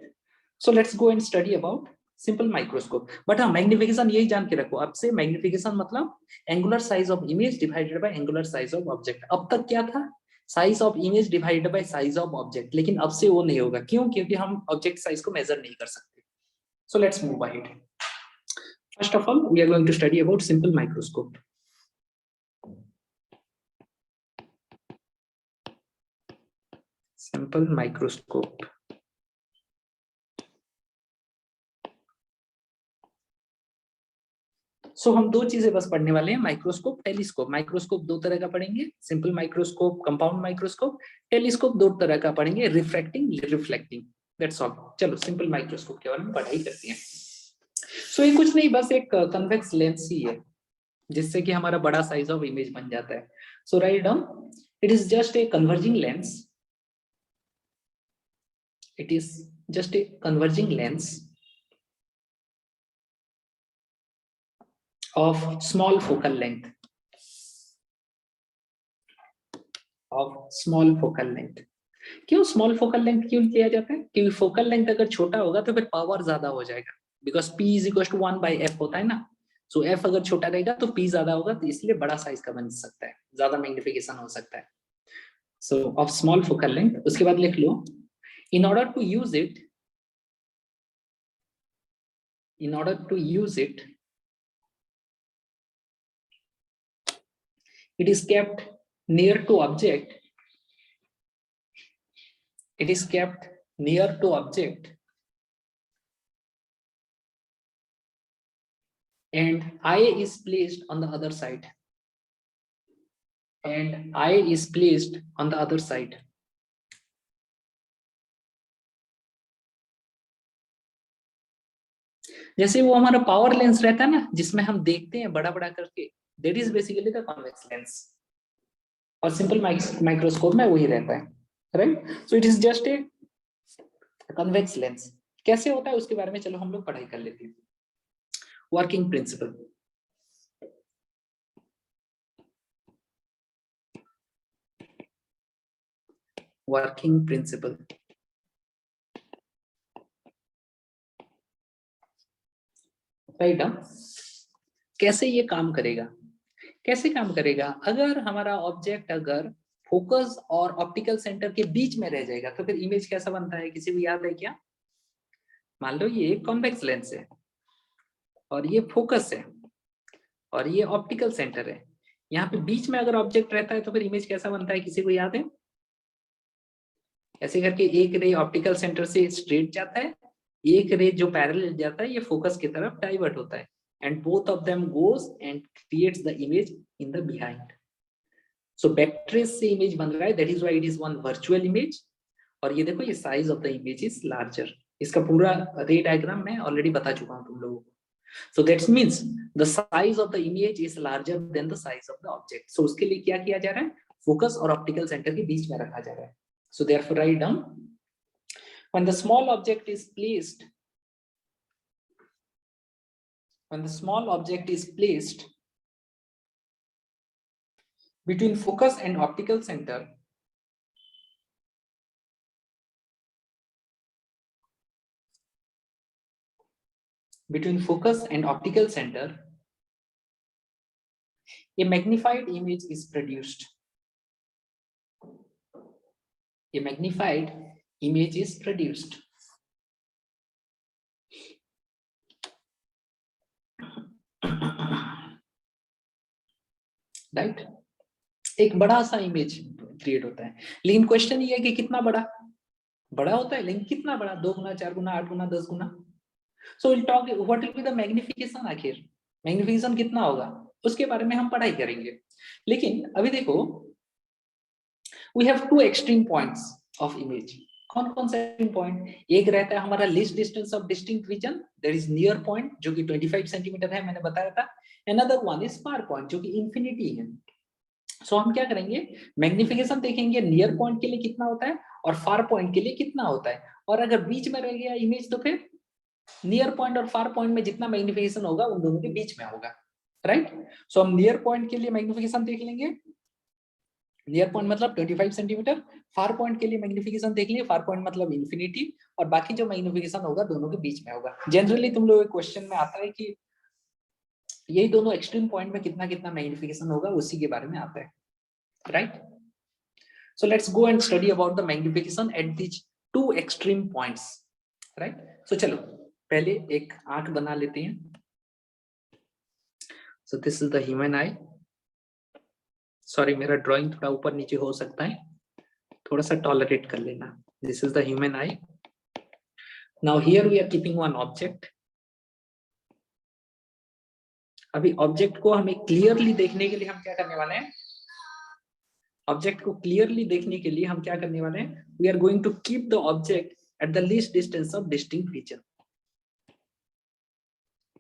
So let's go and study about simple microscope. But हाँ, मैग्निफिकेशन यही जान के रखो अब से, मैग्निफिकेशन मतलब angular size of image divided by angular size of object. अब तक क्या था? Size of image divided bye size of object. लेकिन अब से वो नहीं होगा. क्यों? क्योंकि हम ऑब्जेक्ट साइज को मेजर नहीं कर सकते. So let's move ahead. First of all, we are going to study about simple microscope. Simple microscope. So हम दो चीजें बस पढ़ने वाले हैं, माइक्रोस्कोप, टेलीस्कोप. माइक्रोस्कोप दो तरह का पढ़ेंगे, simple microscope, compound microscope. Telescope दो तरह का पढ़ेंगे, रिफ्रैक्टिंग, रिफ्लेक्टिंग. That's all. चलो सिंपल माइक्रोस्कोप के बारे में पढ़ाई करते हैं. सो ये कुछ नहीं, बस एक कन्वेक्स लेंस ही है जिससे कि हमारा बड़ा साइज ऑफ इमेज बन जाता है. So write down, it is just a converging lens. It is just a converging lens of small focal length. Of small focal length. क्यों स्मॉल फोकल लेंथ क्यों लिया जाता है? क्योंकि फोकल लेंथ अगर छोटा होगा तो फिर पावर ज्यादा हो जाएगा, because P is equal to 1/f होता है ना. सो F अगर छोटा रहेगा तो P ज्यादा होगा, तो इसलिए बड़ा साइज का बन सकता है, ज्यादा मैग्निफिकेशन हो सकता है. सो ऑफ स्मॉल फोकल लेंथ. उसके बाद लिख लो, in order to use it, it is kept near to object. It is kept near to object and eye is placed on the other side, and eye is placed on the other side. जैसे वो हमारा power lens रहता है ना, जिसमें हम देखते हैं बड़ा बड़ा करके, that is basically the convex lens, और सिंपल माइक्रोस्कोप में वही रहता है, right? So it is just a convex lens. कैसे होता है उसके बारे में चलो हम लोग पढ़ाई कर लेते हैं। Working principle, working principle, right? कैसे ये काम करेगा? कैसे काम करेगा? अगर हमारा ऑब्जेक्ट अगर फोकस और ऑप्टिकल सेंटर के बीच में रह जाएगा तो फिर इमेज कैसा बनता है, किसी को याद है क्या? मान लो ये कॉन्वेक्स लेंस है और ये फोकस है और ये ऑप्टिकल सेंटर है, यहाँ पे बीच में अगर ऑब्जेक्ट रहता है तो फिर इमेज कैसा बनता है, किसी को याद है? ऐसे करके एक रे ऑप्टिकल सेंटर से स्ट्रेट जाता है, एक रे जो पैरेलल जाता है ये फोकस की तरफ डाइवर्ट होता है, and both of them goes and creates the image in the behind. So backtrace से इमेज बन रहा है, that is why it is one virtual image. और ये देखो, ये size of the image is larger. इसका पूरा रे डायग्राम मैं ऑलरेडी बता चुका हूं तुम लोगों को। So that means the size of the image is larger than the size of the object. So उसके लिए क्या किया जा रहा है, फोकस और ऑप्टिकल सेंटर के बीच में रखा जा रहा है। सो therefore write down, when the small object is placed, when the small object is placed between focus and optical center, between focus and optical center, a magnified image is produced. A magnified image is produced. Right? एक बड़ा सा image create होता है, लेकिन question ये है कि कितना बड़ा? बड़ा होता है, लेकिन कितना बड़ा? 2 गुना, 4 गुना, 8 गुना, 10 गुना? So will talk what will be the magnification. आखिर मैग्निफिकेशन कितना होगा उसके बारे में हम पढ़ाई करेंगे। लेकिन अभी देखो, we have two extreme points of image. कौन कौन सा एक्सट्रीम पॉइंट? एक रहता है हमारा least distance of distinct reason, that is near point, जो कि 25 सेंटीमीटर है, मैंने बताया था। Another one is far point, जो कि इंफिनिटी है। सो हम क्या करेंगे, मैग्निफिकेशन देखेंगे नियर पॉइंट के लिए कितना होता है और फार पॉइंट के लिए कितना होता है, और अगर बीच में रह गया इमेज तो फिर नियर पॉइंट और फार पॉइंट में जितना मैग्निफिकेशन होगा उन दोनों के बीच में होगा, राइट? सो हम नियर पॉइंट के लिए मैग्निफिकेशन देख लेंगे, नियर पॉइंट मतलब 25 सेंटीमीटर, फार पॉइंट के लिए मैग्निफिकेशन देख लिए, फार पॉइंट मतलब इंफिनिटी, और बाकी जो मैग्निफिकेशन होगा दोनों के बीच में होगा। जनरली तुम लोग क्वेश्चन में आता है कि यही दोनों एक्सट्रीम पॉइंट में कितना कितना मैग्निफिकेशन होगा, उसी के बारे में आता है, right? So let's go and study about the magnification at these two extreme points, right? So चलो पहले एक आंख बना लेते हैं। So this is the human eye. Sorry, मेरा ड्राइंग थोड़ा ऊपर नीचे हो सकता है, थोड़ा सा टॉलरेट कर लेना। This is the human eye. Now here we are keeping one object. अभी ऑब्जेक्ट को हमें क्लियरली देखने के लिए हम क्या करने वाले हैं? ऑब्जेक्ट को क्लियरली देखने के लिए हम क्या करने वाले हैं? We are going to keep the object at the least distance of distinct reason.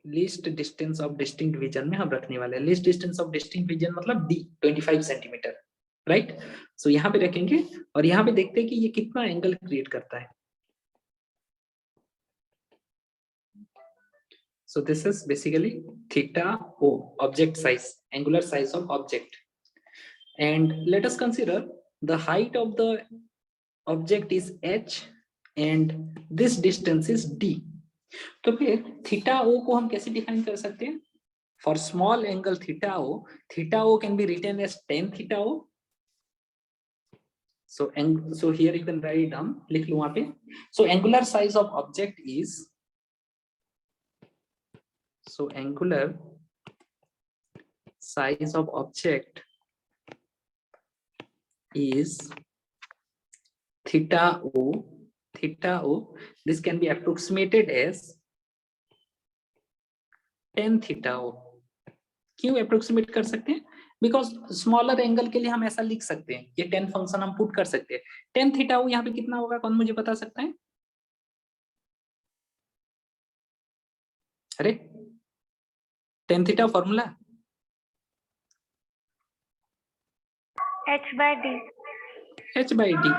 Least distance of distinct reason में हम रखने वाले हैं। Least distance of distinct reason मतलब डी, 25 सेंटीमीटर, राइट? सो यहाँ पे रखेंगे और यहाँ पे देखते हैं कि ये कितना एंगल क्रिएट करता है। So this is basically theta O, object size, angular size of object. And let us consider the height of the object is h and this distance is d. तो फिर theta O को हम कैसे define कर सकते हैं? For small angle theta O can be written as tan theta O. So here you can write down, लिख लो वहाँ पे. So angular size of object is, so angular size of object is theta O. This can be approximated as tan theta हो। क्यों approximate कर सकते हैं? Because smaller angle के लिए हम ऐसा लिख सकते हैं, ये tan फंक्शन हम पुट कर सकते हैं। tan थीटा हो यहाँ पे कितना होगा, कौन मुझे बता सकता है? अरे tan theta formula h by d. h by d.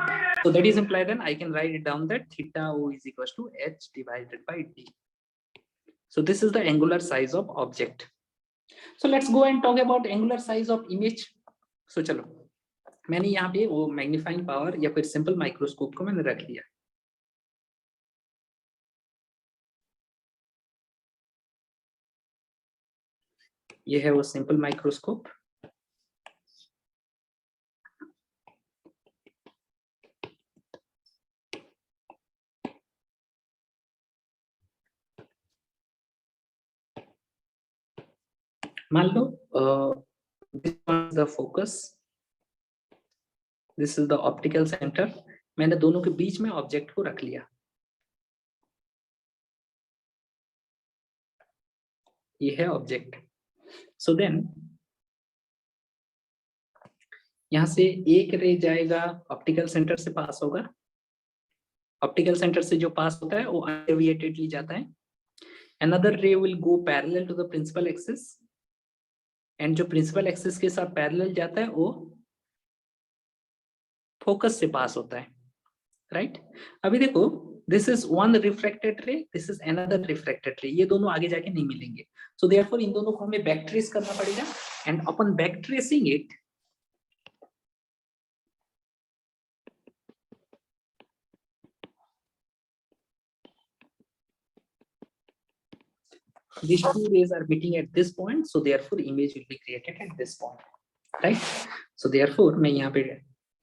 So that is implied, then I can write it down that theta o is equals to h divided by d. So this is the angular size of object. So let's go and talk about angular size of image. So चलो, मैंने यहाँ पे वो magnifying power या फिर simple microscope को मैंने रख लिया। ये है वो सिंपल माइक्रोस्कोप। मान लो this is the focus, this is the optical center। मैंने दोनों के बीच में ऑब्जेक्ट को रख लिया। ये है ऑब्जेक्ट। सो देन यहां से एक रे जाएगा, ऑप्टिकल सेंटर से पास होगा। ऑप्टिकल सेंटर से जो पास होता है वो अनडेविएटेडली जाता है। Another ray will go parallel to the principal axis, and जो प्रिंसिपल एक्सिस के साथ पैरेलल जाता है वो फोकस से पास होता है, राइट? अभी देखो, this is one refracted ray, this is another refracted रे, ये दोनों आगे जाके नहीं मिलेंगे। सो देयरफॉर इन दोनों को हमें बैक ट्रेस करना पड़ेगा, and upon back tracing it, these two rays are meeting at this point, so therefore image will be created at this point, right? So therefore मैं यहाँ पे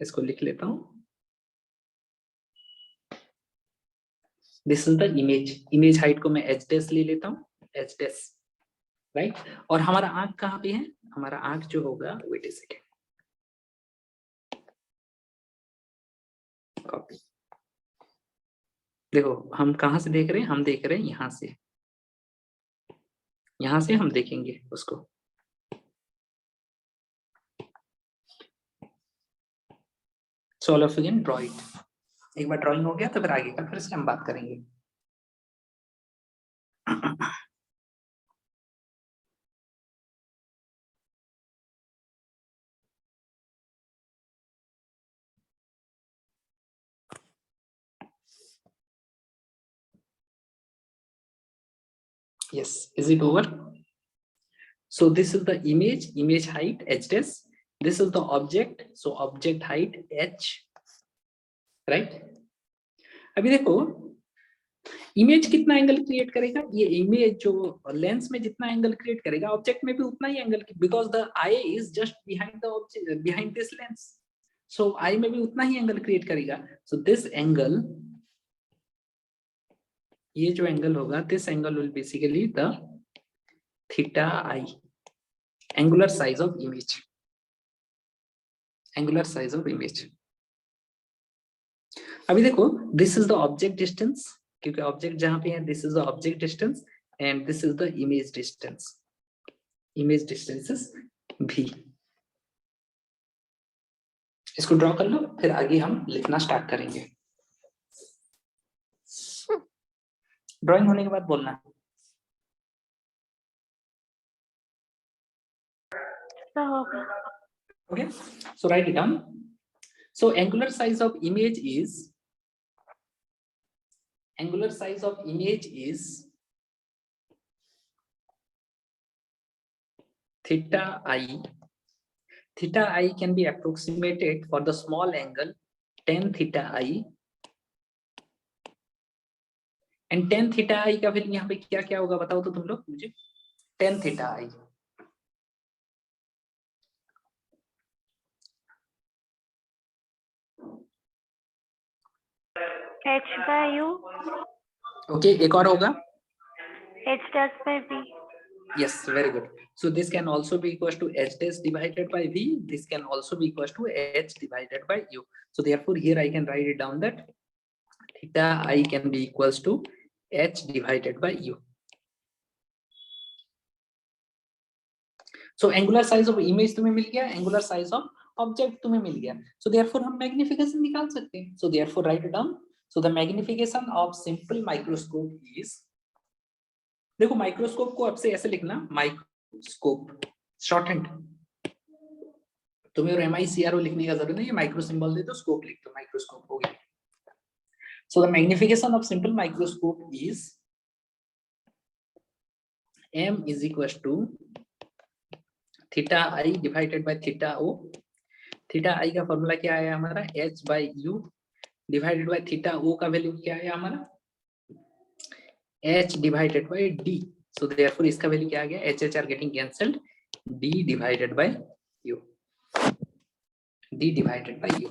इसको लिख लेता हूँ, this is the image height को मैं h dash ले लेता हूँ, h dash, right? और हमारा आंख कहाँ पे है? हमारा आंख जो होगा, wait a second, copy। देखो हम कहाँ से देख रहे हैं? हम देख रहे हैं यहाँ से, यहाँ से हम देखेंगे उसको। So all of you can draw it। एक बार ड्राइंग हो गया तो फिर आगे का फिर से हम बात करेंगे। Yes, is it over? So this is the image height h dash, this is the object, so object height h, right? अभी देखो इमेज कितना एंगल क्रिएट करेगा? ये इमेज जो लेंस में जितना एंगल क्रिएट करेगा, ऑब्जेक्ट में भी उतना ही angle, because the eye is just behind the object, behind this lens, so eye में भी उतना ही एंगल क्रिएट करेगा। सो दिस एंगल, ये जो एंगल होगा, this angle will basically the theta I, angular size of image, angular size of image. अभी देखो, this is the object distance, क्योंकि ऑब्जेक्ट जहां पे है, this is the object distance and this is the image distance, image distance is भी। इसको draw कर लो, फिर आगे हम लिखना स्टार्ट करेंगे। ड्राइंग होने के बाद बोलना। Okay, so write it down। So angular size of image is theta I. Theta I can be approximated for the small angle tan theta I, and tan theta I का फिर यहाँ पे क्या क्या होगा बताओ तो तुम लोग मुझे। tan theta I, h by u। okay, एक और होगा h dash by v। yes, very good। So this can also be equals to h dash divided by v, this can also be equals to h divided by u। So therefore here I can write it down that theta I can be equals to h divided by u। So angular size of image तुम्हें मिल गया, angular size of object तुम्हें मिल गया, so therefore हम magnification निकाल सकते हैं, सो therefore right it down, so the magnification of simple microscope is, देखो microscope को अब से ऐसे लिखना, माइक्रोस्कोप शॉर्ट हैंड, तुम्हें और MICRO लिखने का जरूरत नहीं है, माइक्रो सिंबल दे दो, स्कोप लिख दो, माइक्रोस्कोप हो गया। So the magnification of simple microscope is M is equals to theta I divided by theta O। Theta I का फॉर्मूला क्या आया हमारा, H by U divided by theta O का वैल्यू क्या आया हमारा, H divided by D। So therefore इसका value क्या आ गया, H are getting cancelled, D divided by U, D divided by U।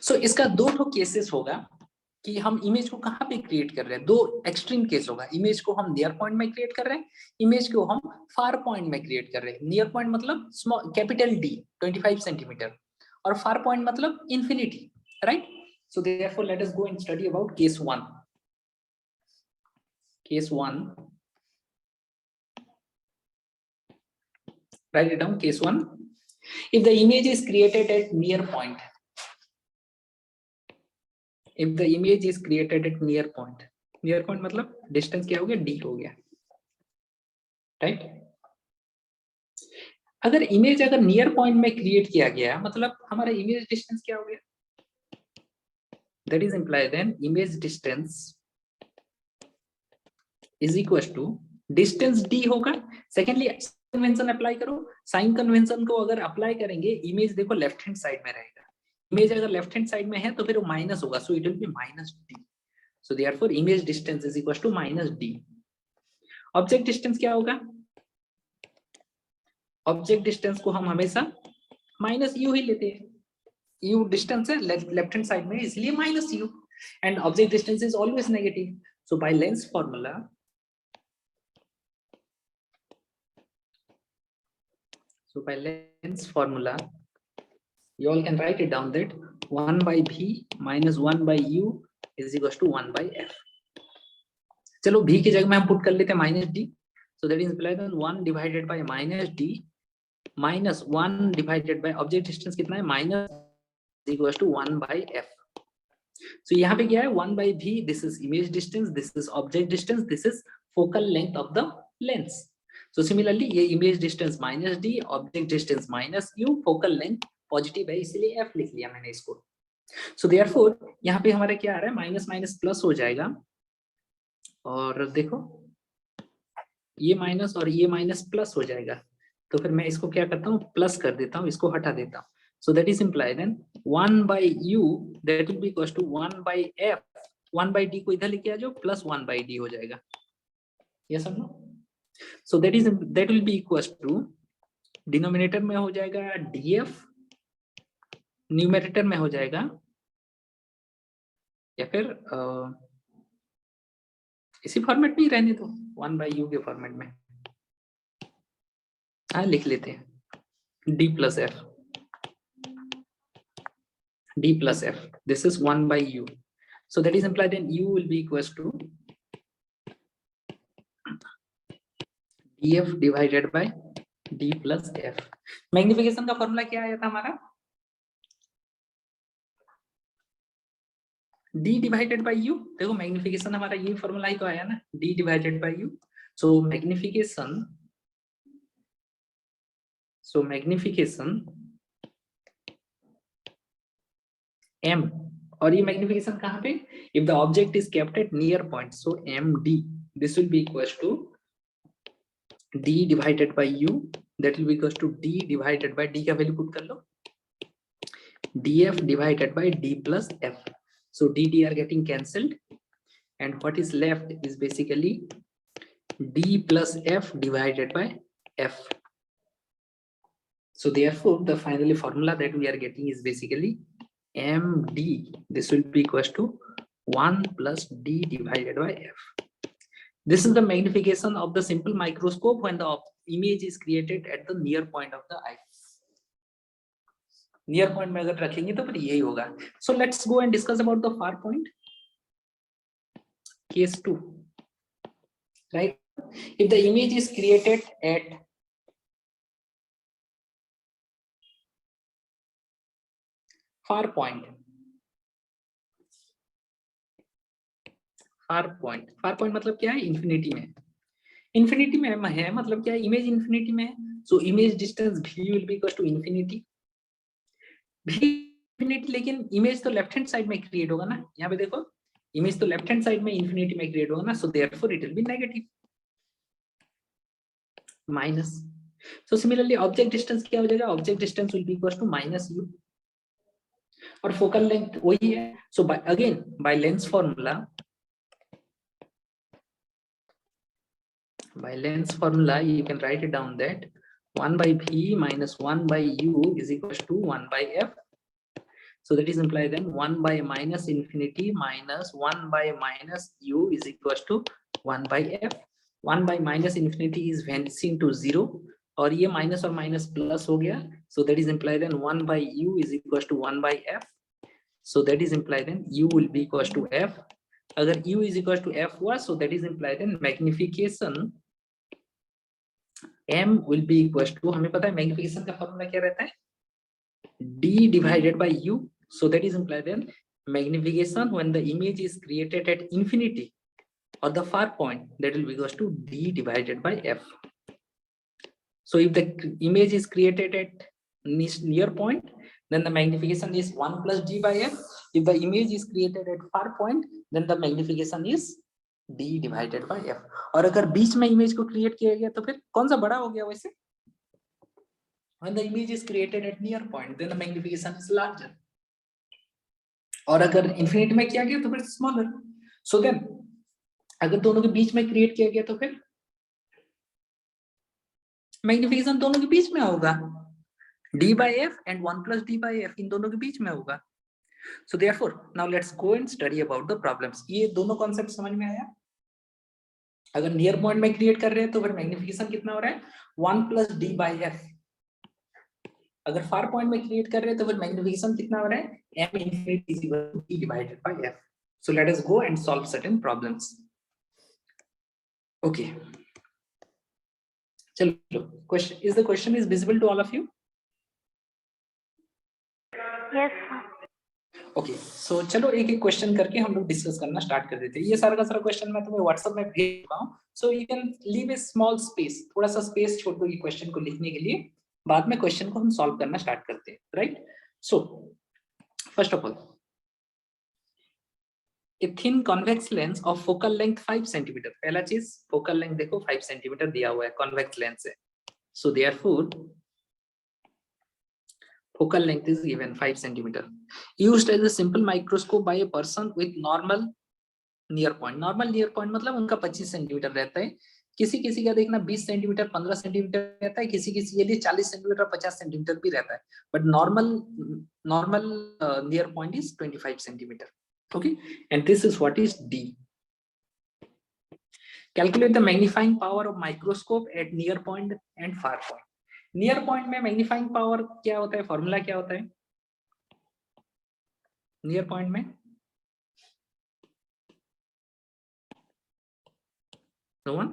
So इसका दो ठो केसेस होगा कि हम इमेज को कहाँ पे क्रिएट कर रहे हैं, दो एक्सट्रीम केस होगा, इमेज को हम नियर पॉइंट में क्रिएट कर रहे हैं, इमेज को हम फार पॉइंट में क्रिएट कर रहे हैं। नियर पॉइंट मतलब स्मॉल कैपिटल D 25 सेंटीमीटर और फार पॉइंट मतलब infinity, right. So therefore let us go and study about case 1। Case 1, write it down, case 1, if the image is created at near point, if the image is created at near point, near point मतलब distance क्या हो गया, D हो गया, right. अगर image अगर near point में create किया गया मतलब हमारा इमेज डिस्टेंस क्या हो गया, that is implied then image distance is equal to distance D होगा। सेकेंडली कन्वेंशन अप्लाई करो, साइन कन्वेंशन को अगर अप्लाई करेंगे, इमेज देखो लेफ्ट हैंड साइड में रहेगा, इमेज अगर लेफ्ट हैंड साइड में है तो फिर वो माइनस होगा, so it will be minus D। So therefore image distance is equal to minus D। Object distance क्या होगा, ऑब्जेक्ट डिस्टेंस को हम हमेशा माइनस U ही लेते हैं, U डिस्टेंस है लेफ्ट हैंड साइड में इसलिए minus U, and object distance is always negative. So by lens formula, so by lens formula you all can write it down that 1 by V minus 1 by U is equals to 1 by F। चलो V की जगह में हम put कर लेते हैं minus D, so that is implied that 1 divided by minus D minus 1 divided by object distance कितना है, minus is equals to 1 by F। so यहाँ पे क्या है, 1 by V, this is image distance, this is object distance, this is focal length of the lens। so similarly ये image distance minus D, object distance minus U, focal length positive है इसलिए F लिख लिया मैंने इसको। so therefore यहाँ पे हमारा क्या आ रहा है, माइनस माइनस प्लस हो जाएगा, और देखो ये माइनस और ये माइनस प्लस हो जाएगा, तो फिर मैं इसको क्या करता हूँ, प्लस कर देता हूँ, इसको हटा देता हूँ। so that is implied then 1 by U that will be equals to 1 by F, 1 by D को इधर लेके आ जाओ, प्लस 1 by D हो जाएगा, yes or no। so that will be equals to denominator में हो जाएगा DF, न्यूमरेटर में हो जाएगा, या फिर इसी फॉर्मेट में ही रहने दो, 1 by U के फॉर्मेट में, हाँ लिख लेते हैं D plus F, D plus F, this is 1 by U, so that is implied in U will be equals to DF divided by D plus F। Magnification का फॉर्मूला क्या आया था हमारा, D डिवाइडेड बाय U, देखो magnification हमारा ये formula ही तो आया ना, D divided by U। So magnification M, और ये मैग्निफिकेशन कहाँ पे, if the object is kept at near point, so MD this will be equals to D divided by U, that will be equals to D divided by D का value put कर लो, DF divided by D plus F। so D are getting cancelled and what is left is basically D plus F divided by F। so therefore the finally formula that we are getting is basically MD, this will be equals to 1 plus D divided by F। this is the magnification of the simple microscope when the image is created at the near point of the eye। Near point में अगर रखेंगे तो फिर यही होगा। So let's go and discuss about the far point, case 2, right. If the image is created at far point, far point मतलब क्या है? इंफिनिटी में, इंफिनिटी में है मतलब क्या है? इमेज इंफिनिटी में है, so image distance v will be equal to infinity, v infinity, लेकिन इमेज तो लेफ्ट हैंड साइड में क्रिएट होगा ना, यहाँ पे देखो इमेज तो लेफ्ट हैंड साइड में इंफिनिटी में क्रिएट होगा ना, so therefore it will be negative minus. So similarly object distance क्या हो जाएगा? Object distance will be equal to minus u, और फोकल लेंथ वही है, so by again by lens formula, by length formula you can write it down that 1 by v minus 1 by u is equals to 1 by f, so that is implied then 1 by minus infinity minus 1 by minus u is equals to 1 by f. 1 by minus infinity is vanishing to 0 और ये minus और minus plus हो गया, so that is implied then 1 by u is equals to 1 by f, so that is implied then u will be equals to f. अगर u is equals to f हुआ, so that is implied then magnification m will be equals to, हमें पता है magnification का formula क्या रहता है? d divided by u, so that is implied then magnification when the image is created at infinity or the far point, that will be equals to d divided by f. So if the image is created at near point, then the magnification is 1 plus d by f. If the image is created at far point, then the magnification is d divided by f. और अगर बीच में image को create किया गया तो फिर कौन सा बड़ा हो गया? वैसे when the image is created at near point, then the magnification is larger, और अगर इंफिनिटी में किया गया तो फिर स्मॉलर. सो देन अगर दोनों के बीच में क्रिएट किया गया तो फिर मैग्निफिकेशन दोनों के बीच में होगा, d by f and 1 plus d by f इन दोनों के बीच में होगा. So therefore now let's go and study about the problems. ये दोनों कॉन्सेप्ट समझ में आया? अगर नियर पॉइंट में क्रिएट कर रहे हैं तो फिर मैग्निफिकेशन कितना हो रहा है? 1 plus d by f. अगर फार पॉइंट में क्रिएट कर रहे हैं तो फिर मैग्निफिकेशन कितना हो रहा है? m infinity is equal to d divided by f. So let us go and solve certain problems. Okay. चलो, question is the question is visible to all of you? Yes, sir. Okay, so चलो एक एक question करके हम लोग discuss करना start कर देते हैं. ये सारा का सारा क्वेश्चन मैं तुम्हें व्हाट्सएप में भेज रहा हूँ, so you can leave A small space, थोड़ा सा स्पेस छोड़ दो ये क्वेश्चन को लिखने के लिए, बाद में क्वेश्चन को हम सॉल्व करना स्टार्ट करते हैं, right? So first of all, a thin convex lens of focal length 5 centimetre. पहला चीज फोकल लेंथ देखो 5 सेंटीमीटर दिया हुआ है कॉन्वेक्स लेंस है, so therefore focal length is given 5 centimeter. Used as a simple microscope by a person with normal near point. Normal near point मतलब उनका 25 centimetre रहता है. किसी किसी का देखना 20 सेंटीमीटर 15 सेंटीमीटर रहता है, किसी किसी के लिए 40 सेंटीमीटर 50 सेंटीमीटर भी रहता है, but normal near point is 25 centimetre. Okay, and this is what is D. Calculate the magnifying power of microscope at near point and far point. Near point में मैग्नीफाइंग पावर क्या होता है? Formula क्या होता है नियर पॉइंट में? No one?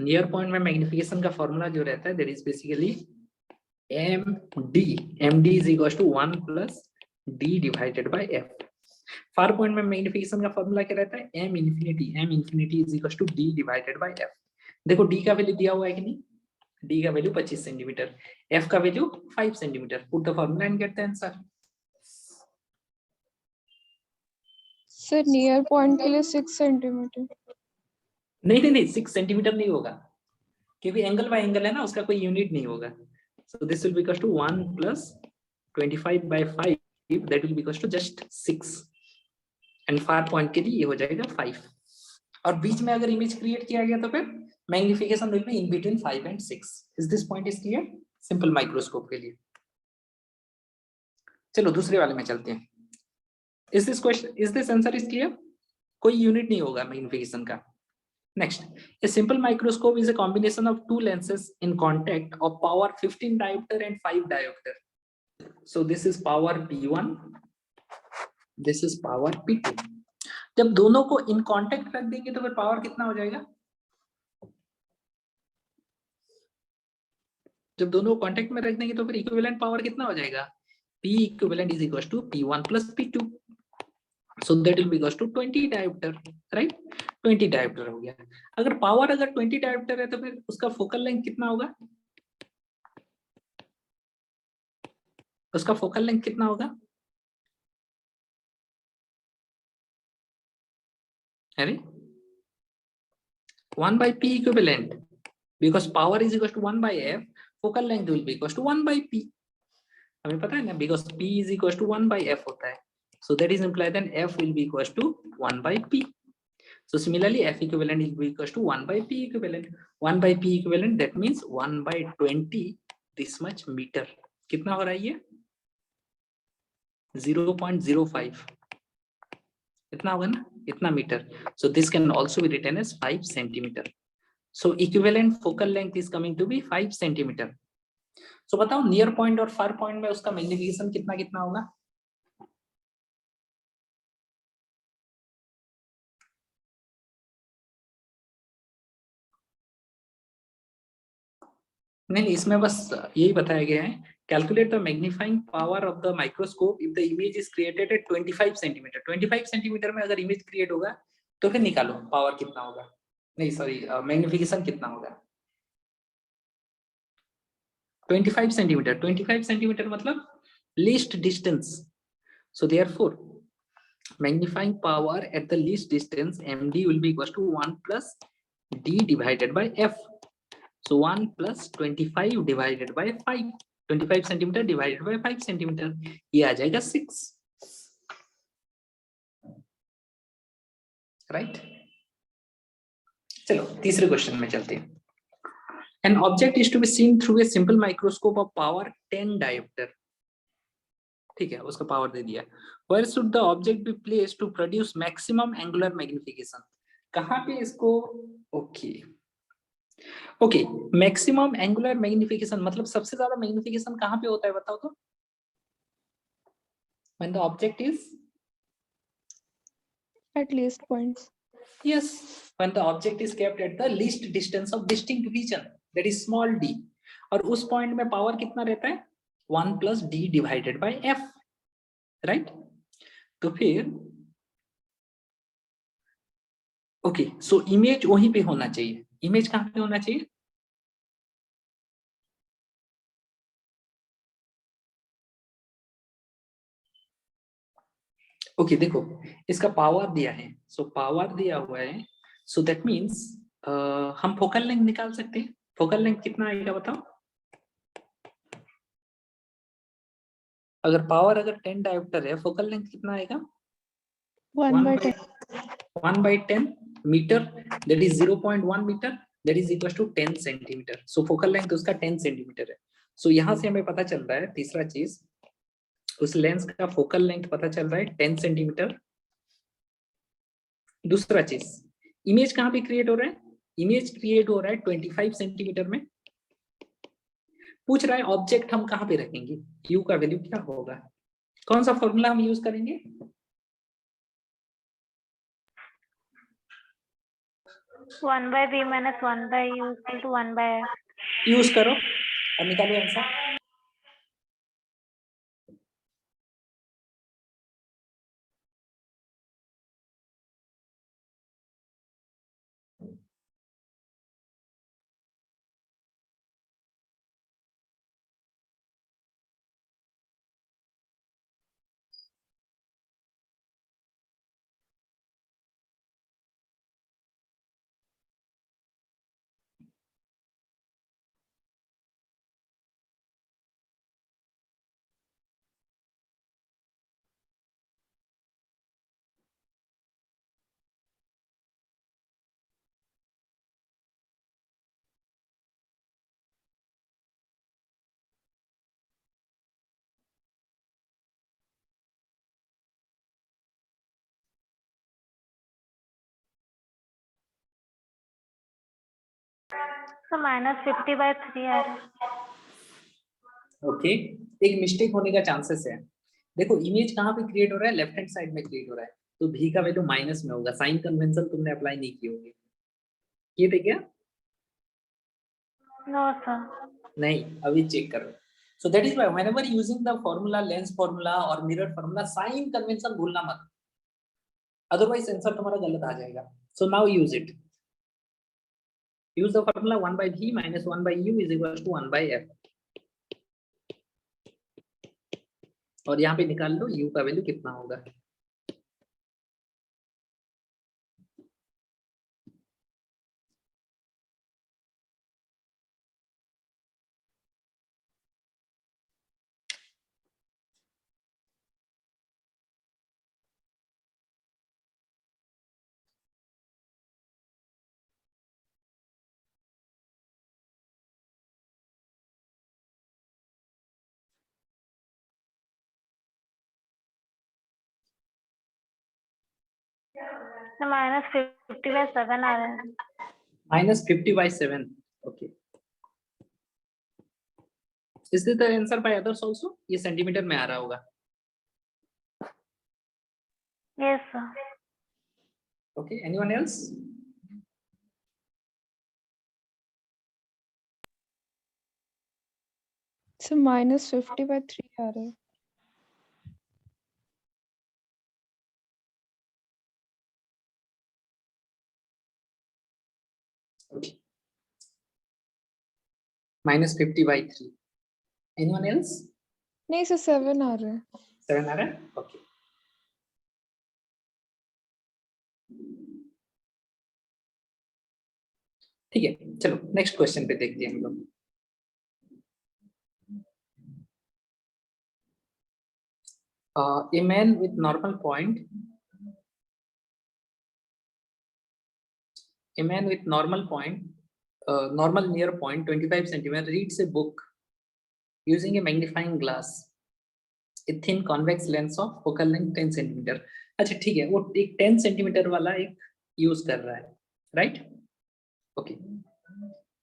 Near point में magnification का फॉर्मूला जो रहता है that is basically md is equal to 1 plus d divided by f. Far point में मैग्निफिकेशन का फॉर्मूला क्या रहता है? m infinity is equal to d divided by f. देखो d का वैल्यू दिया हुआ है कि नहीं? d का वैल्यू 25 सेंटीमीटर, f का value 5 centimetre. Put the formula and get the answer. Sir near point के लिए 6 सेंटीमीटर. नहीं 6 सेंटीमीटर नहीं होगा, क्योंकि एंगल बाय एंगल है ना, उसका कोई यूनिट नहीं होगा. So this will be equal to 1 plus 25 by 5, that will be equal to just 6, and far point के लिए ये हो जाएगा 5. और बीच में अगर इमेज क्रिएट किया गया तो फिर magnification will be in between 5 and 6. Is this point is clear? Simple microscope के लिए. चलो दूसरे वाले में चलते हैं. Is this answer is clear? कोई यूनिट नहीं होगा मैग्निफिकेशन का. Next, a simple microscope is a combination of to lenses in contact of power 15 dioptre and 5 dioptre. So this is power P1, this is power P2. जब दोनों को in contact रख देंगे तो फिर पावर कितना हो जाएगा? जब दोनों कांटेक्ट में रख देंगे तो फिर इक्विवेलेंट पावर कितना हो जाएगा, P equivalent is equals to P1 plus P2, so that will be equals to 20 diopter, right? 20 diopter हो गया। अगर पावर अगर 20 diopter है तो फिर उसका फोकल लेंथ कितना होगा, उसका फोकल लेंथ कितना होगा, अरे 1 by P equivalent, because power is equals to 1 by F, focal length will be equals to 1 by P, हमें पता है ना, because P is equals to 1 by F होता है, so that is implied then F will be equals to 1 by P. So similarly F equivalent will be equals to 1 by P equivalent, 1 by P equivalent, that means 1 by 20 this much meter, कितना हो रहा है ये 0.05, इतना होगा ना, इतना metre, so this can also be written as 5 centimeter. So equivalent focal length is coming to be 5 centimeter. So बताओ नियर पॉइंट और फार पॉइंट में उसका मैग्निफिकेशन कितना कितना होगा, नहीं इसमें बस यही बताया गया है, calculate the magnifying power of the microscope if the image is created at 25 centimetre, 25 centimetre में अगर इमेज क्रिएट होगा तो फिर निकालो पावर कितना होगा, नहीं सॉरी मैग्निफिकेशन कितना होगा 25 सेंटीमीटर, 25 सेंटीमीटर मतलब least distance, so therefore magnifying power at the least distance md will be equals to 1 plus d divided by f, so 1 plus 25 divided by 5, 25 centimeter divided by 5 centimeter, ये आ जाएगा 6, right? चलो तीसरे question में चलते हैं। An object is to be seen through a simple microscope of power 10 diopter, ठीक है, उसका पावर दे दिया। Where should the object be placed to produce maximum angular magnification, कहाँ पे इसको, ओके मैक्सिमम एंगुलर मैग्निफिकेशन मतलब सबसे ज्यादा मैग्निफिकेशन कहाँ पे होता है बताओ तो, when the object is at least points. yes, when the object is kept at the least distance of distinct region, that is small d, और उस पॉइंट में पावर कितना रहता है 1 plus d divided by f, right? तो फिर okay so image वहीं पे होना चाहिए, इमेज कहाँ पे होना चाहिए, ओके देखो इसका पावर दिया है, सो पावर दिया हुआ है, सो दैट मीन्स हम फोकल लेंथ निकाल सकते हैं, फोकल लेंथ कितना आएगा बताओ, अगर पावर अगर 10 डायोप्टर है फोकल लेंथ कितना आएगा 1 by 10 metre, that is 0.1 metre, that is equal to 10 centimetre, so focal length उसका 10 सेंटीमीटर है। सो यहाँ से हमें पता चल रहा है तीसरा चीज, उस लेंस का फोकल लेंथ पता चल रहा है 10 सेंटीमीटर। दूसरा चीज इमेज कहाँ पे क्रिएट हो रहा है, इमेज क्रिएट हो रहा है 25 सेंटीमीटर में, पूछ रहा है ऑब्जेक्ट हम कहाँ पे रखेंगे, u का वैल्यू क्या होगा, कौन सा फॉर्मूला हम यूज करेंगे, 1 by b minus 1 by u equal to 1 by f. Use करो और निकालो आंसर। So minus 50 by 3 आ रहा है। ओके एक मिस्टेक होने का चांसेस है, देखो इमेज कहाँ पे क्रिएट हो रहा है, लेफ्ट हैंड साइड में क्रिएट हो रहा है, तो v का वैल्यू माइनस में होगा, साइन कन्वेंशन तुमने अप्लाई नहीं की होगी, ये थे क्या, No sir. नहीं, अभी चेक करो। So that is why whenever using the formula, lens formula or mirror formula, sign convention भूलना मत, otherwise आंसर तुम्हारा गलत आ जाएगा. So now use it. Use the formula 1 by v minus 1 by u is equals to 1 by f. और यहाँ पे निकाल लो u का वैल्यू कितना होगा. तो -50/7 आ रहा है. -50/7. Okay. Is this the answer by others also? ये सेंटीमीटर में आ रहा होगा. Yes, sir. Okay. Anyone else? So -50/3 आ रहा है. Okay. -50/3. Anyone else? नहीं सर 7 आ रहा है. 7 आ रहा है. Okay. ठीक है, चलो नेक्स्ट क्वेश्चन पे देखते हैं हम लोग. A man with normal point, normal near point 25 centimeter reads a book using a magnifying glass, a thin convex lens of focal length 10 centimeter. अच्छा ठीक है, वो एक 10 centimeter वाला एक यूज कर रहा है, right? Okay.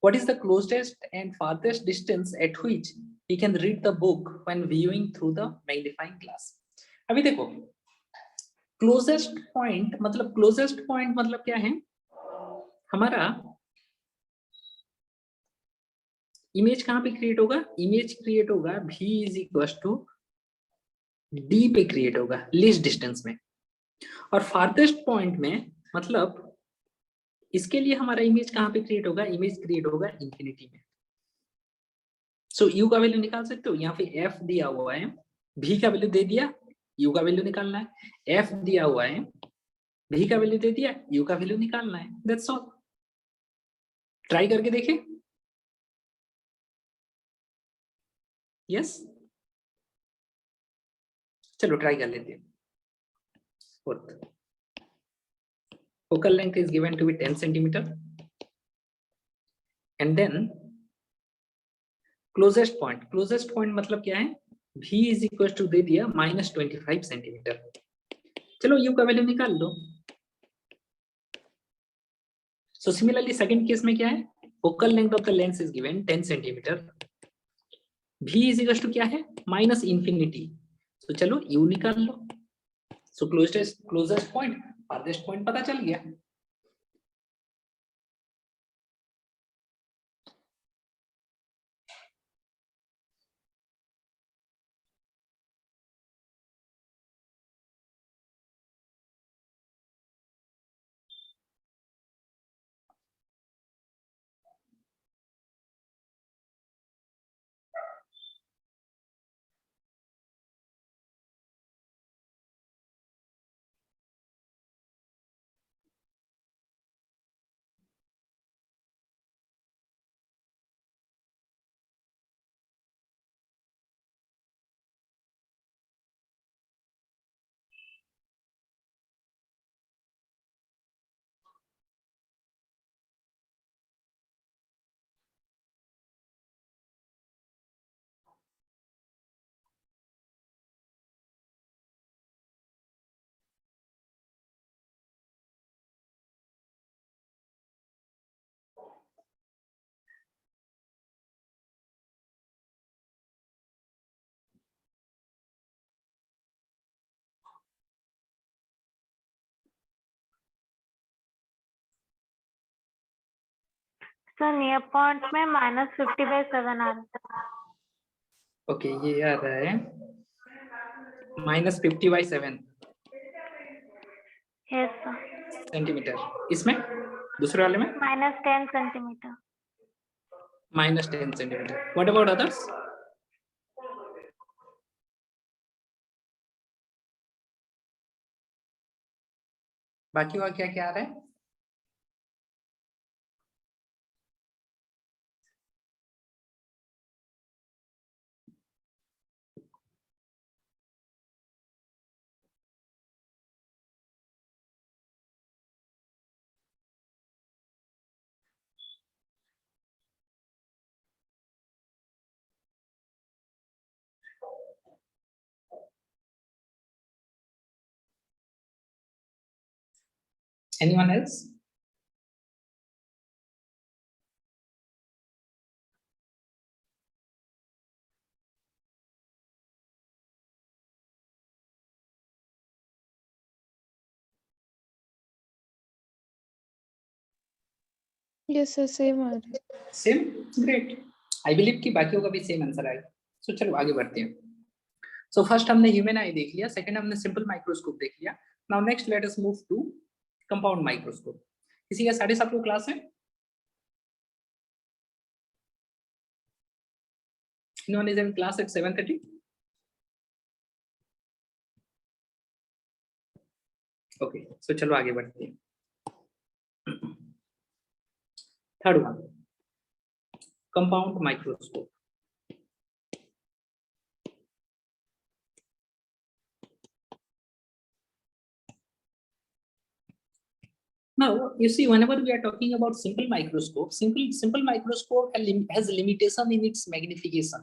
What is the closest and farthest distance at which he can read the book when viewing through the magnifying glass? अभी देखो, closest point मतलब क्या है? हमारा इमेज कहाँ पे क्रिएट होगा? इमेज क्रिएट होगा v is equal to d पे क्रिएट होगा, लीस्ट डिस्टेंस में. और फार्थेस्ट पॉइंट में मतलब इसके लिए हमारा इमेज कहाँ पे क्रिएट होगा? इमेज क्रिएट होगा इंफिनिटी में. सो u का वैल्यू निकाल सकते हो. यहाँ पे f दिया हुआ है, v का वैल्यू दे दिया, u का वैल्यू निकालना है. f दिया हुआ है, v का वैल्यू दे दिया, u का वैल्यू निकालना है. That's all. ट्राई करके देखें. यस, चलो ट्राई कर लेते हैं. Fourth, focal length is given to be 10 centimeter and then closest point मतलब क्या है? v is equal to दे दिया -25 centimeter. चलो u का वैल्यू निकाल लो. So similarly second case में क्या है? Focal length of the lens is given 10 centimeter. v is equal to क्या है? -infinity. So चलो u निकाल लो. So closest point, farthest point पता चल गया. सर नियर पॉइंट में -50/7 आ रहा है। ओके, ये आ रहा है -50/7 यस सर। सेंटीमीटर। इसमें दूसरे वाले में -10 centimetre. -10 centimetre. What about others? बाकी और क्या क्या आ रहा है? Anyone else? Yes sir, same आ रहा है. Same, great. आई बिलीव कि बाकियों का भी सेम आंसर आएगा। सो चलो आगे बढ़ते हैं। सो फर्स्ट हमने ह्यूमन आई देख लिया, सेकंड हमने सिंपल माइक्रोस्कोप देख लिया। Now next let us move to compound microscope. किसी का 7:30 को क्लास है? Anyone is in class at 7:30? Okay, so चलो आगे बढ़ते हैं। Third one, compound microscope. Now you see, whenever we are talking about simple microscope, simple microscope has limitation in its magnification.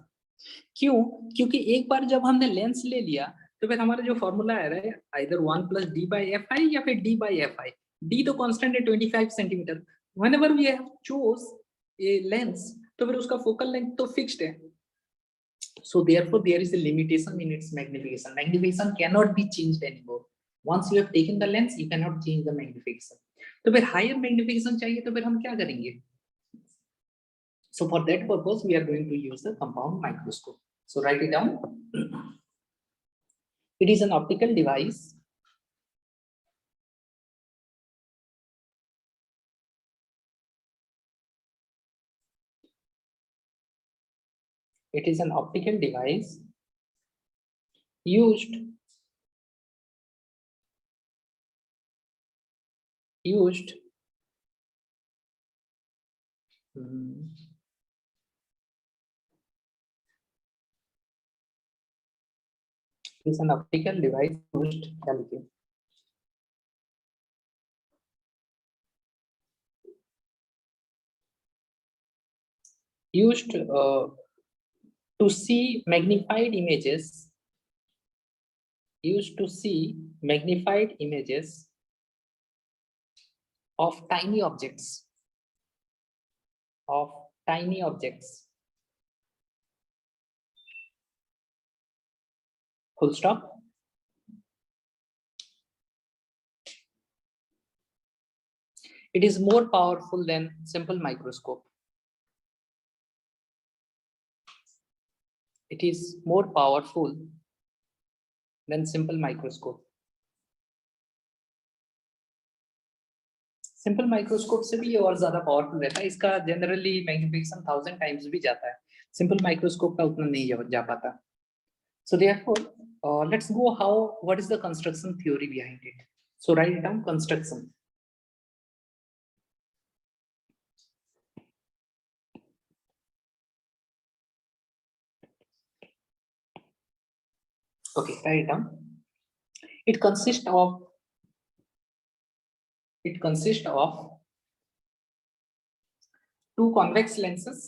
क्यों? क्योंकि एक बार जब हमने लेंस ले लिया तो फिर हमारा जो फॉर्मूला आ रहा है either 1 + d/fi या फिर d/fi। d तो कांस्टेंट है 25 centimetre. whenever we have chose a lens तो फिर उसका फोकल लेंथ तो फिक्स्ड है। so therefore there is a limitation in its magnification. Magnification cannot be changed anymore. once you have taken the lens you cannot change the magnification. तो फिर higher magnification चाहिए तो फिर हम क्या करेंगे? So for that purpose we are going to use the compound microscope. So write it down. It is an optical device used is an optical device used to see magnified images of tiny objects full stop. It is more powerful than simple microscope. It is more powerful than simple microscope. Simple microscope से भी ये और ज्यादा powerful रहता है। इसका generally magnification 1000 times भी जाता है, सिंपल माइक्रोस्कोप का उतना नहीं जा पाता। So therefore let's go how what is the construction theory behind it. So write down construction. Okay, write down. It consists of two convex lenses.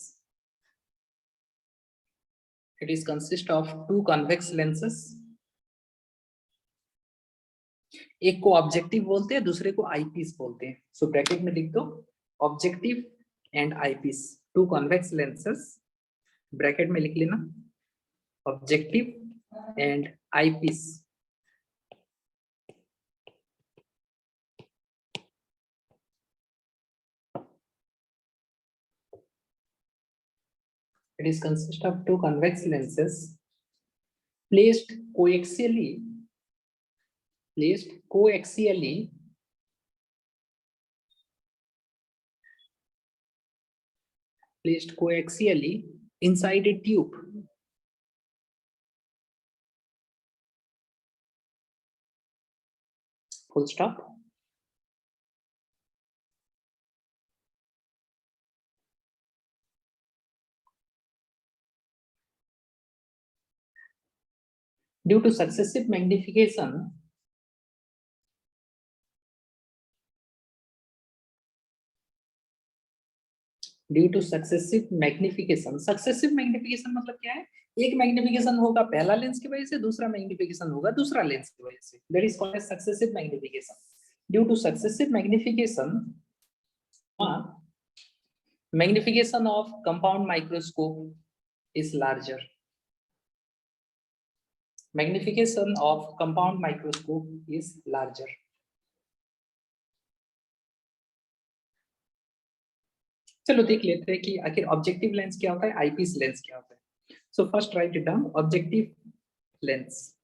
एक को ऑब्जेक्टिव बोलते हैं, दूसरे को आईपीस बोलते हैं। सो ब्रैकेट में लिख दो objective and eyepiece, two convex lenses, bracket में लिख लेना objective and eyepiece. It is consist of two convex lenses placed coaxially inside a tube. Full stop. Due to successive magnification, successive magnification मतलब क्या है? एक मैग्निफिकेशन होगा पहला lens की वजह से, दूसरा मैग्निफिकेशन होगा दूसरा लेंस की वजह से. That is called as successive magnification. Due to successive magnification, magnification of compound microscope is larger. Magnification of compound microscope is larger. चलो देख लेते हैं कि आखिर ऑब्जेक्टिव लेंस क्या होता है, आईपीस लेंस क्या होता है. So first right it down. Objective lens.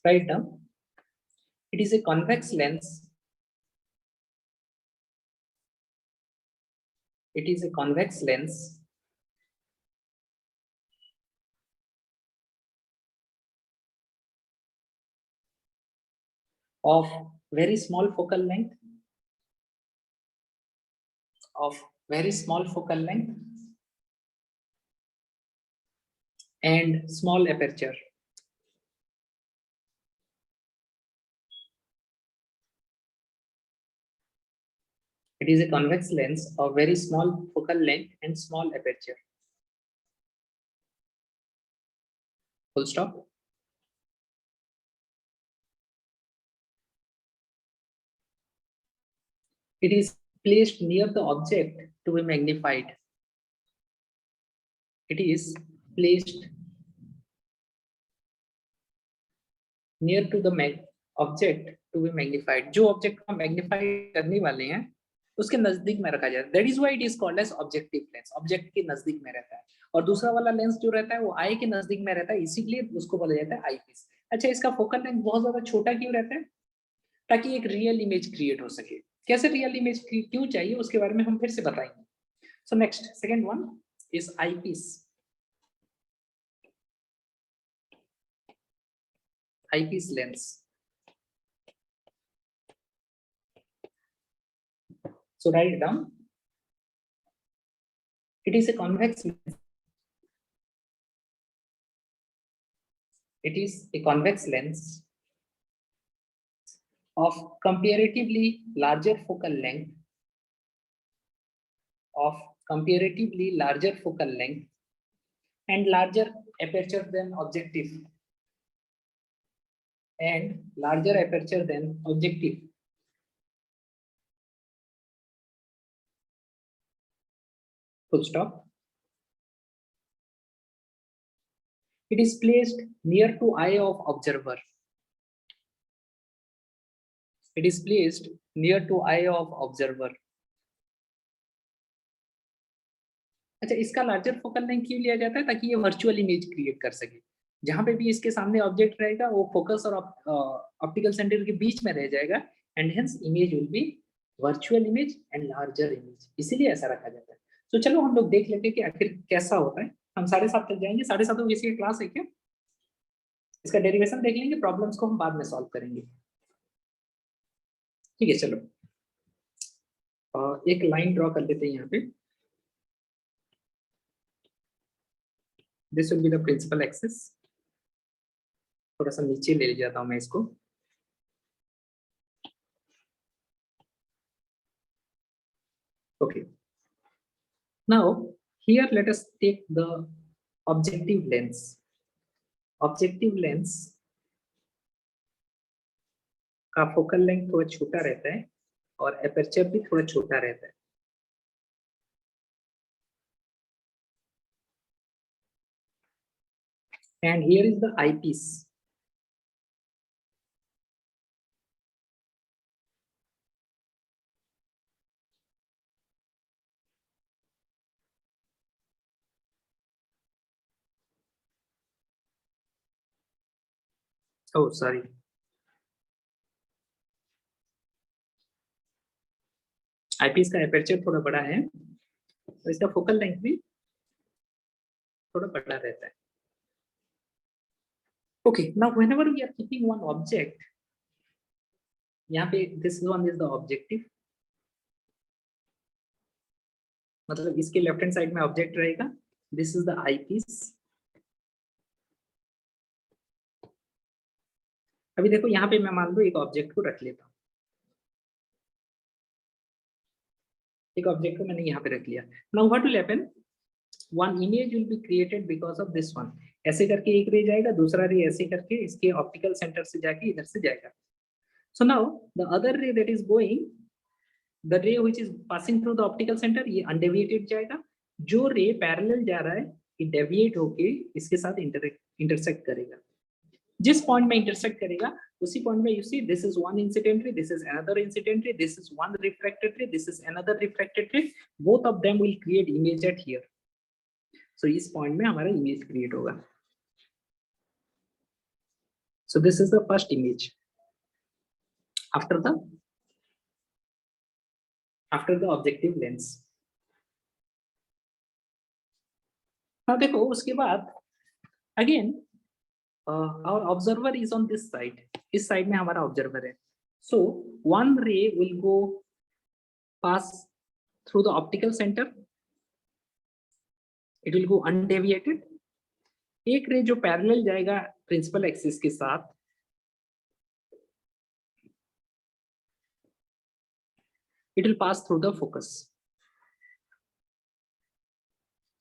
Write down. It is a convex lens. It is a convex lens of very small focal length, and small aperture. It is a convex lens of very small focal length and small aperture. Full stop. It is placed near the object to be magnified. It is placed near to the object to be magnified. जो object को magnify करने वाले हैं उसके नजदीक में रखा जाता है. That is why it is called as objective lens. Object के नजदीक में रहता है. और दूसरा वाला लेंस जो रहता है वो आई के नजदीक में रहता है, इसीलिए उसको बोला जाता है आईपीस. अच्छा, इसका फोकल लेंथ बहुत ज्यादा छोटा क्यों रहता है? ताकि एक रियल इमेज क्रिएट हो सके. कैसे रियल इमेज क्यों चाहिए उसके बारे में हम फिर से बताएंगे. So next, second one is eyepiece. Eyepiece lens. So write it down. It is a convex lens. It is a convex lens of comparatively larger focal length, and larger aperture than objective. Full stop. It is placed near to eye of observer. It is placed near to eye of observer. अच्छा, इसका larger focal length क्यों लिया जाता है? ताकि ये virtual image create कर सके. जहां पे भी इसके सामने ऑब्जेक्ट रहेगा वो फोकस और ऑप्टिकल सेंटर के बीच में रह जाएगा, and hence image will be virtual image and larger image. इसीलिए ऐसा रखा जाता है. तो चलो हम लोग देख लेते हैं कि आखिर कैसा होता है. हम 7:30 तक जाएंगे. 7:30 बजे की क्लास है क्या? इसका डेरिवेशन देख लेंगे, प्रॉब्लम्स को हम बाद में सॉल्व करेंगे. ठीक है, चलो एक लाइन ड्रॉ कर लेते हैं यहाँ पे. This will be the principal axis. थोड़ा सा नीचे ले जाता हूं मैं इसको. Okay, now here let us take the objective lens. Objective lens का फोकल लेंथ थोड़ा छोटा रहता है और एपर्चर भी थोड़ा छोटा रहता है. And here is the eyepiece. Oh sorry, IPS का एपर्चर थोड़ा बड़ा है तो इसका फोकल लेंथ भी थोड़ा बड़ा रहता है। Okay, now whenever we are keeping one object, यहाँ पे this one is the objective, मतलब इसके लेफ्ट हैंड साइड में ऑब्जेक्ट रहेगा, दिस इज द आईपीस। अभी देखो यहाँ पे मैं मान लो एक ऑब्जेक्ट को रख लेता हूँ, एक ऑब्जेक्ट को मैंने यहाँ पे रख लिया। Now what will happen, one image will be created because of this one. ऐसे करके एक रे जाएगा, दूसरा रे ऐसे करके इसके ऑप्टिकल सेंटर से जाके इधर से जाएगा। सो नाउ द अदर रे दैट इज गोइंग, द रे which is passing through the optical centre, ये अनडेविएटेड जाएगा। जो रे पैरेलल जा रहा है ये डेविएट होके इसके साथ इंटरसेक्ट करेगा। जिस पॉइंट में इंटरसेक्ट करेगा उसी पॉइंट में you see this is one incident ray, this is another incident ray, this is one refracted ray, this is another refracted ray, both of them will create image at here. So इस point में हमारा image create होगा। So this is the first image after the objective lens. अब देखो उसके बाद again our observer is on this side, इस side में हमारा ऑब्जर्वर है। so one ray will go pass through the optical center, it will go undeviated। एक रे जो पैरेलल जाएगा प्रिंसिपल एक्सिस के साथ, it will pass through the focus,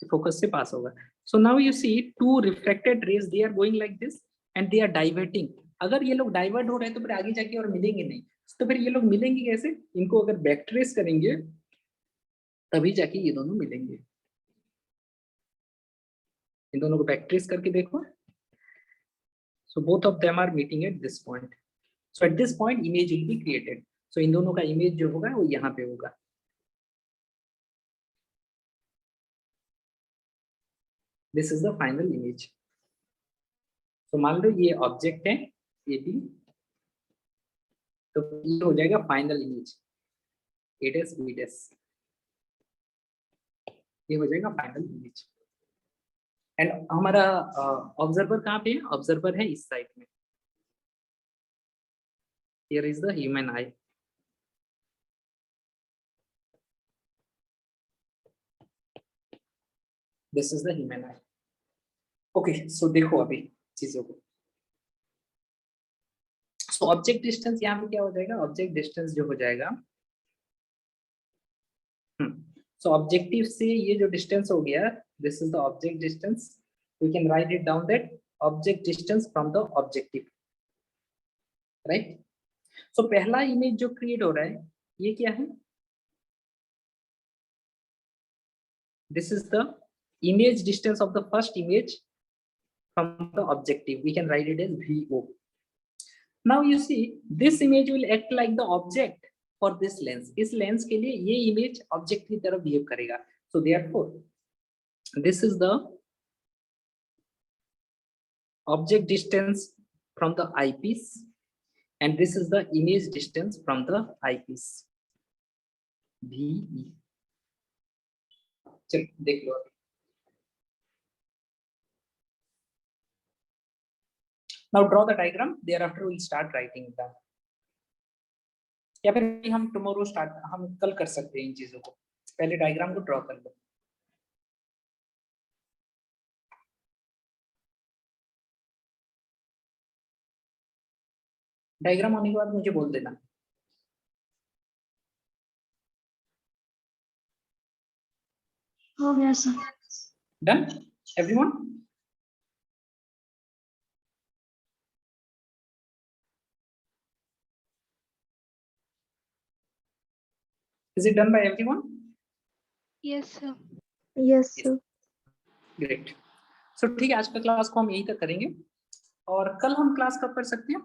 focus से पास होगा। so now you see two refracted rays, they are going like this and they are diverting। अगर ये लोग डाइवर्ट हो रहे हैं तो फिर आगे जाके और मिलेंगे नहीं, तो फिर ये लोग मिलेंगे कैसे, इनको अगर बैक ट्रेस करेंगे तभी जाके ये दोनों मिलेंगे। इन दोनों को बैक ट्रेस करके देखो, so both of them are meeting at this point, so at this point image will be created। so इन दोनों का इमेज जो होगा वो यहाँ पे होगा। This is the final image. तो मान लो ये ऑब्जेक्ट है ए बी, तो ये हो जाएगा final image A dash B dash, ये हो जाएगा फाइनल इमेज। एंड हमारा ऑब्जर्वर कहाँ पे है, ऑब्जर्वर है इस साइड में, here is the human eye. This is the human eye. Okay, so देखो अभी चीजों को। सो ऑब्जेक्ट डिस्टेंस यहाँ पे क्या हो जाएगा, ऑब्जेक्ट डिस्टेंस जो हो जाएगा, सो ऑब्जेक्टिव से ये जो डिस्टेंस हो गया, this is the object distance, we can write it down that object distance from the objective, right. So पहला इमेज जो क्रिएट हो रहा है ये क्या है, this is the image distance of the first image from the objective, we can write it as VO। now you see this image will act like the object for this lens, इस lens के लिए ये image object की तरह behave करेगा। so therefore this is the object distance from the eyepiece and this is the image distance from the eyepiece, VE। चलो देख लो। Now draw the diagram, thereafter we'll start writing it down। या फिर हम tomorrow start, हम कल कर सकते हैं इन चीजों को, पहले डायग्राम को ड्रॉ कर लो। डायग्राम होने के बाद मुझे बोल देना। हो गया sir. Done everyone? Is it done by everyone? Yes, sir. Yes sir. Great। So ठीक है, आज का क्लास को हम यहीं तक करेंगे और कल हम क्लास कब कर सकते हैं?